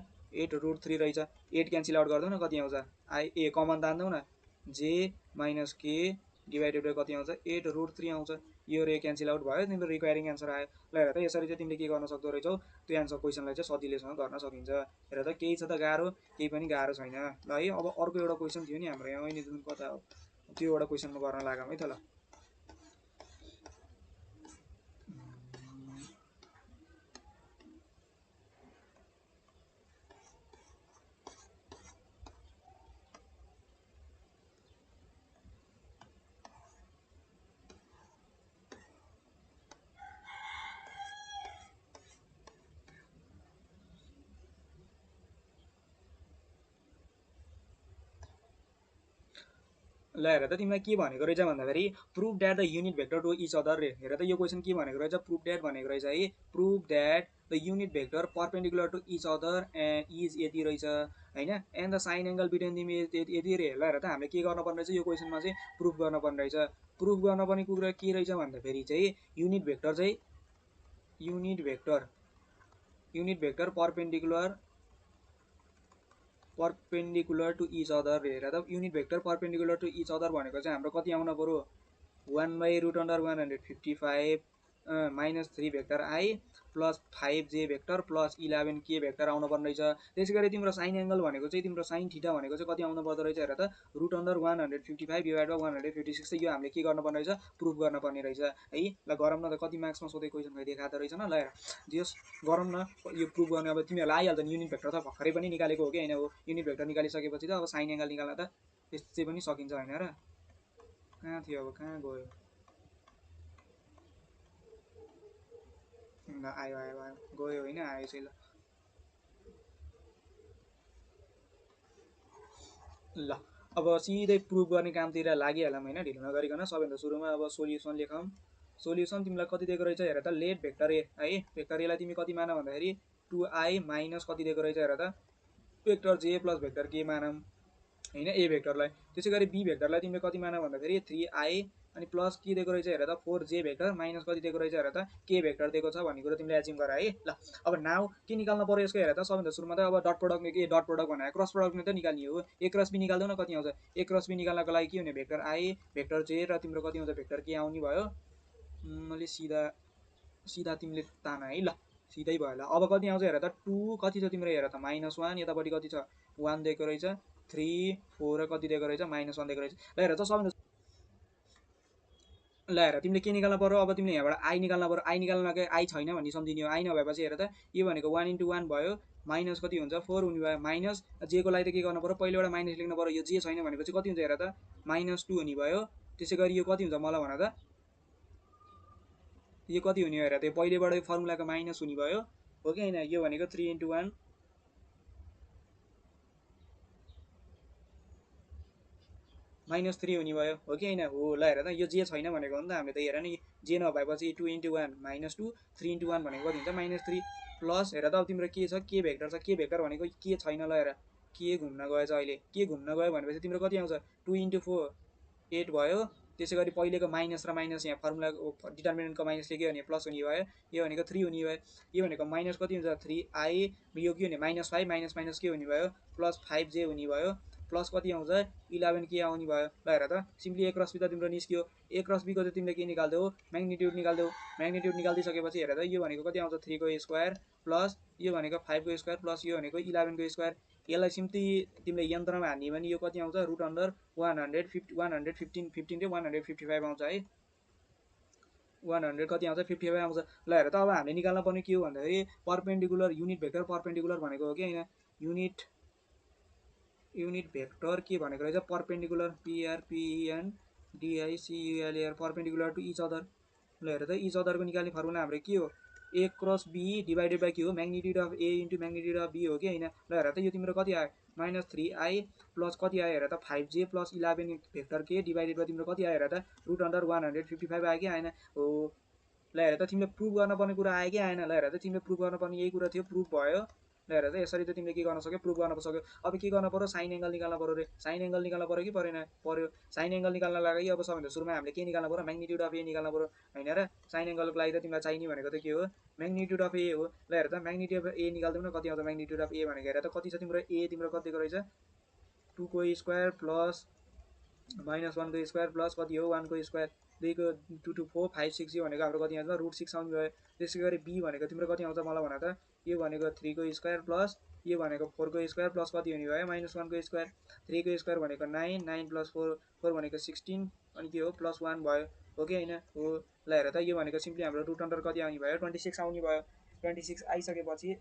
8√3 रहेछ 8 क्यान्सल आउट गर्दौ न कति आउँछ ए कमन तान्दौ न j minus k divided by कति आउँछ 8√3 आउँछ यो रे क्यान्सल आउट भयो तिम्रो रिक्वायरिङ एन्सर आयो। ल हेर त यसरी चाहिँ तिमीले के गर्न सक्दो रहेछौ त्यो एन्सर क्वेसनलाई चाहिँ सजिलैसँग गर्न सकिन्छ। हेर त केही छ त गाह्रो केही पनि गाह्रो छैन। ल है अब अर्को एउटा क्वेसन थियो नि हाम्रो यहाँ जुन कता हो त्यो एउटा क्वेसनमा गर्न लागौँ है त। ल ल हेर त तिमीलाई के भनेको रहेछ भन्दाखेरि prove that the unit vector to each other रे। हेर त यो क्वेसन के भनेको रहेछ प्रुभ द्याट भनेको रहेछ है prove that the unit vector perpendicular to each other is यति रहेछ हैन and the sine angle between them यति रे। ल हेर त हामीले के गर्नुपर्ने रहेछ यो क्वेसनमा चाहिँ प्रुफ गर्नुपर्ने रहेछ। प्रुफ गर्नुपर्ने कुरा के रहेछ भन्दाखेरि चाहिँ unit vector perpendicular to each other हेर त unit vector perpendicular to each other भनेको चाहिँ हाम्रो कति आउन पर्यो 1/√155 minus 3 vector I plus 5j vector plus 11k vector आउनु पर्ने रहेछ। त्यसै गरी तिम्रो साइन एङ्गल भनेको चाहिँ तिम्रो साइन थीटा भनेको चाहिँ कति आउनु पर्दो रहेछ हेर त √155 डिभाइड बाई 156 चाहिँ यो हामीले के गर्नुपर्ने रहेछ प्रुफ गर्नुपर्ने रहेछ है। ल गरौँ न त कति मार्क्समा सोधेको क्वेसन देखाएको रहेछ न। ल हेर जस गरौँ न यो प्रुफ गर्ने अब तिमीहरूलाई आइहाल्छ नि युनिट भेक्टर त भर्खरै पनि निकालेको हो कि होइन हो युनिट भेक्टर निकालिसकेपछि त अब साइन एङ्गल निकाल्न त त्यसै पनि सकिन्छ होइन र। कहाँ थियो अब कहाँ गयो ल आयो आयो आयो गयो होइन आयो चाहिँ ल अब सिधै प्रुभ गर्ने कामतिर लागिहालौँ होइन ढिलो नगरिकन। सबैभन्दा सुरुमा अब सोल्युसन लेखौँ। सोल्युसन तिमीलाई कति दिएको रहेछ हेर त, लेट भेक्टर ए है, भेक्टर एलाई तिमी कति मान भन्दाखेरि 2i माइनस कति दिएको रहेछ हेर त, भेक्टर जे प्लस भेक्टर के मानौँ होइन ए भेक्टरलाई। त्यसै गरी बी भेक्टरलाई तिमीले कति मान भन्दाखेरि 3i अनि प्लस के दिएको रहेछ हेर त 4j भेक्टर माइनस कति दिएको रहेछ हेर त के भेक्टर दिएको छ भन्ने कुरो तिमीले एज्युम गर है। ल अब नाउ के निकाल्न पर्यो यसको हेर त, सबभन्दा सुरुमा त अब डट प्रोडक्टले के डट प्रोडक्ट भनेर क्रस प्रोडक्टले त निकाल्ने हो। ए क्रस बी निकाल्दैनौ न कति आउँछ, ए क्रस बी निकाल्नको लागि के हुने भेक्टर आई भेक्टर जे र तिम्रो कति आउँछ भेक्टर के आउने भयो। मैले सिधा सिधा तिमीले तान है। ल सिधै भयो। ल अब कति आउँछ हेर त 2 कति छ तिम्रो हेर त -1 यतापट्टि कति छ 1 दिएको रहेछ 3 4 र कति दिएको रहेछ -1 दिएको रहेछ। ल हेर त सबभन्दा ल हेर तिमीले के निकाल्न पर्यो अब, तिमीले यहाँबाट आई निकाल्न पर्यो। आई निकाल्न लागि आई छैन भन्ने सम्झिने हो। आई नभएपछि हेर त यो भनेको 1 × 1 भयो माइनस कति हुन्छ 4 हुने भयो माइनस जे को लागि त के गर्नु पर्यो पहिलेबाट माइनस लेख्नु पर्यो। यो जे छैन भनेपछि कति हुन्छ हेर त -2 हुने भयो। त्यसै गरी यो कति हुन्छ मलाई भन त, यो कति हुने हेर त्यो पहिलेबाट यो फर्मुलाको माइनस हुने भयो हो कि होइन। यो भनेको 3 × 1 -3 हुने भयो हो कि होइन हो। ल हेर त यो जे छैन भनेको हो नि त हामीले त, हेर नि जे नभएपछि 2 × 1 -2 3 × 1 भनेको कति हुन्छ -3 प्लस हेर त अब तिम्रो के छ के भेक्टर छ, के भेक्टर भनेको के छैन। ल हेर के घुम्न गएछ अहिले, के घुम्न गयो भनेपछि तिम्रो कति आउँछ 2 × 4 8 भयो। त्यसै गरी पहिलेको माइनस र माइनस यहाँ फर्मुला डिटर्मिनेन्टको माइनसले के भने प्लस हुने भयो, यो भनेको 3 हुने भयो। यो भनेको माइनस कति हुन्छ 3i, यो के हुने -5 माइनस माइनस के हुने भयो +5j हुने भयो प्लस कति आउँछ 11 के आउने भयो। ल हेर त सिम्पली ए क्रस बी त तिम्रो निस्क्यो। ए क्रस बीको चाहिँ तिमीले के निकाल्दौ म्याग्निट्युड निकाल्दौ। म्याग्निट्युड निकालिदिइसकेपछि हेर त यो भनेको कति आउँछ 3 को स्क्वायर प्लस यो भनेको 5 को स्क्वायर प्लस यो भनेको 11 को स्क्वायर। यसलाई सिम्पली तिमीले यन्त्रमा हान्ने भने यो कति आउँछ √115 15 चाहिँ 155 आउँछ है, 100 कति आउँछ 55 आउँछ। ल हेर त अब हामीले निकाल्न पर्ने के हो भन्दाखेरि पर्पेन्डिकुलर युनिट भेक्टर पर्पेन्डिकुलर भनेको हो कि होइन युनिट भेक्टर के भनेको रहेछ perpendicular PRPENDICULAR perpendicular to each other. ल हेर त इच अदरको निकाल्ने फर्मुला हाम्रो के हो A cross B divided by के हो magnitude of A into magnitude of B हो कि होइन। ल हेर त यो तिम्रो कति आयो -3i प्लस कति आयो हेर त 5j प्लस 11 भेक्टर के डिभाइडेड बाई तिम्रो कति आयो हेर त √155 आयो कि आएन हो। ल हेर त तिमीले प्रुभ गर्न पर्ने कुरा आयो कि आएन। ल हेर त तिमीले प्रुभ गर्न पर्ने यही कुरा थियो, प्रुभ भयो। ल हेर त यसरी त तिमीले के गर्न सक्यो प्रुभ गर्न सक्यो। अब के गर्न पर्यो साइन एङ्गल निकाल्न पर्यो रे, साइन एङ्गल निकाल्न पर्यो कि परेन पर्यो। साइन एङ्गल निकाल्न लागि अब सबभन्दा सुरुमा हामीले के निकाल्न पर्यो म्याग्निट्युड अफ ए निकाल्न पर्यो होइन र। साइन एङ्गलको लागि त तिमीलाई चाहिने भनेको त के हो म्याग्निट्युड अफ ए हो। ल हेर त म्याग्निट्युड अफ ए निकाल्दैनौ न कति आउँछ म्याग्निट्युड अफ ए भनेको हेर त कति छ तिम्रो ए तिम्रो कति दिएको रहेछ 2 को स्क्वायर प्लस -1 को स्क्वायर प्लस कति हो 1 को स्क्वायर 2 को 2 2 4 5 6 यो भनेको हाम्रो कति आउँछ √6 आउने भयो। त्यसै गरी बी भनेको तिम्रो कति आउँछ मलाई भन त, यो भनेको 3 को स्क्वायर प्लस यो भनेको 4 को स्क्वायर प्लस कति हुने भयो -1 को स्क्वायर 3 को स्क्वायर भनेको 9 9 प्लस 4 भनेको 16 अनि के हो +1 भयो हो कि होइन हो। ल हेर त यो भनेको सिम्पली हाम्रो रुट अन्डर कति आउने भयो 26 आउने भयो। 26 आइसकेपछि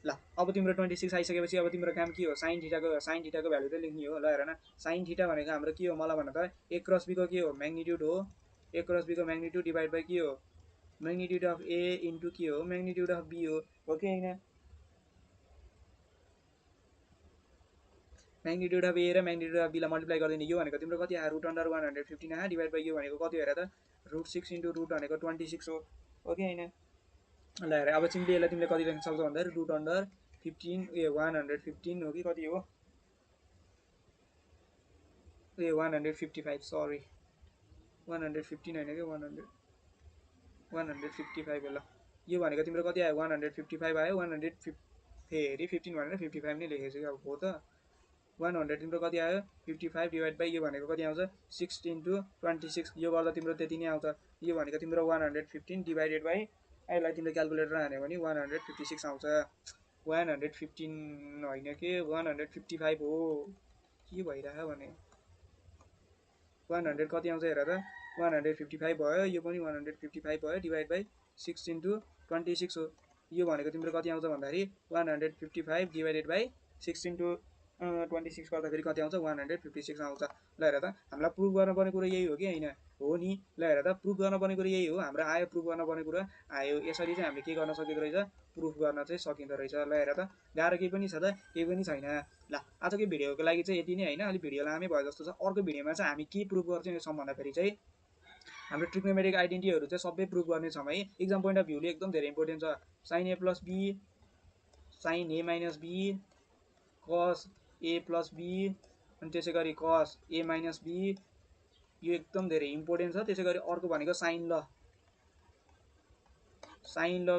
ल अब तिम्रो 26 आइसकेपछि अब तिम्रो काम के हो साइन थीटाको भ्यालु त लेख्ने हो। ल हेर न साइन थीटा भनेको हाम्रो के हो मलाई भन त ए क्रस बीको के हो म्याग्निट्युड हो, ए क्रस बीको म्याग्निट्युड डिभाइड बाई के हो म्याग्निट्युड अफ ए इन्टु के हो म्याग्निट्युड अफ बी हो कि होइन। म्याग्निट्युड अफ ए र म्याग्निट्युड अफ बीलाई मल्टिप्लाई गरिदिने यो भनेको तिम्रो कति आयो √115 आयो डिभाइड बाई यो भनेको कति हेर त √6 इन्टु रुट भनेको 26 हो कि होइन। ल हेर अब सिम्पली यसलाई तिमीले कति लेख्न सक्छौ भन्दाखेरि √115 हो कि कति हो ए 155 सरी 115 होइन कि 155 हो। ल यो भनेको तिम्रो कति आयो 155 आयो 100 फेरि 15 भनेर 55 नै लेखेको छु अब हो त 100 तिम्रो कति आयो 55 डिभाइड बाई यो भनेको कति आउँछ 6 × 26 यो गर्दा तिम्रो त्यति नै आउँछ। यो भनेको तिम्रो 115 डिभाइडेड बाई यसलाई तिमीले क्यालकुलेटर हान्यो भने 156 आउँछ। 115 होइन के 155 हो के भइरहेको भने 100 कति आउँछ हेर त 155 भयो यो पनि 155 भयो डिभाइड बाई 6 × 26 हो। यो भनेको तिम्रो कति आउँछ भन्दाखेरि 155 डिभाइडेड बाई 6 × 26 गर्दाखेरि कति आउँछ 156 आउँछ। ल हेर त हामीलाई प्रुभ गर्नुपर्ने कुरो यही हो कि होइन हो नि। ल हेर त प्रुभ गर्नुपर्ने कुरो यही हो हाम्रो आयो प्रुभ गर्नुपर्ने कुरा आयो यसरी चाहिँ हामीले के गर्न सकिँदो रहेछ प्रुफ गर्न चाहिँ सकिँदो रहेछ। ल हेर त गाह्रो केही पनि छ त केही पनि छैन। ल आजको भिडियोको लागि चाहिँ यति नै होइन अलिक भिडियो लामै भयो जस्तो छ। अर्को भिडियोमा चाहिँ हामी के प्रुभ गर्छौँ यसो भन्दाखेरि चाहिँ हाम्रो ट्रिग्नोमेट्रिक आइडेन्टिटीहरू चाहिँ सबै प्रुभ गर्नेछौँ है। एक्जाम पोइन्ट अफ भ्यूले एकदम धेरै इम्पोर्टेन्ट छ। Sine A plus B sine A minus B cos A plus be अनि त्यसै गरी कस ए माइनस बी यो एकदम धेरै इम्पोर्टेन्ट छ। त्यसै गरी अर्को भनेको साइन ल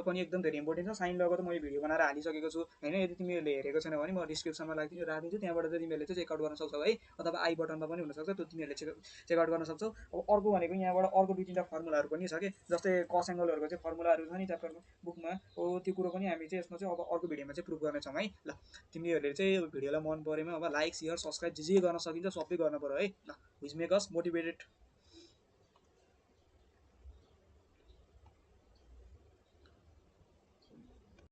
पनि एकदम धेरै इम्पोर्टेन्ट छ। साइन लको त मैले भिडियो बनाएर हालिसकेको छु होइन। यदि तिमीहरूले हेरेको छैन भने म डिस्क्रिप्सनमा राखिदिन्छु त्यहाँबाट चाहिँ तिमीहरूले चाहिँ चेकआउट गर्न सक्छौ है अथवा आई बटनमा पनि हुनसक्छ त्यो तिमीहरूले चेकआउट गर्न सक्छौ। अब अर्को भनेको यहाँबाट अर्को दुई तिनवटा फर्मुलाहरू पनि छ कि जस्तै कस एङ्गलहरूको चाहिँ फर्मुलाहरू छ नि च्याप्टरको बुकमा हो त्यो कुरो पनि हामी चाहिँ यसमा चाहिँ अब अर्को भिडियोमा चाहिँ प्रुभ गर्नेछौँ है। ल तिमीहरूले चाहिँ भिडियोलाई मन परेमा अब लाइक सेयर सब्सक्राइब जे गर्न सकिन्छ सबै गर्नु पऱ्यो है। ल विच मेक अस मोटिभेटेड।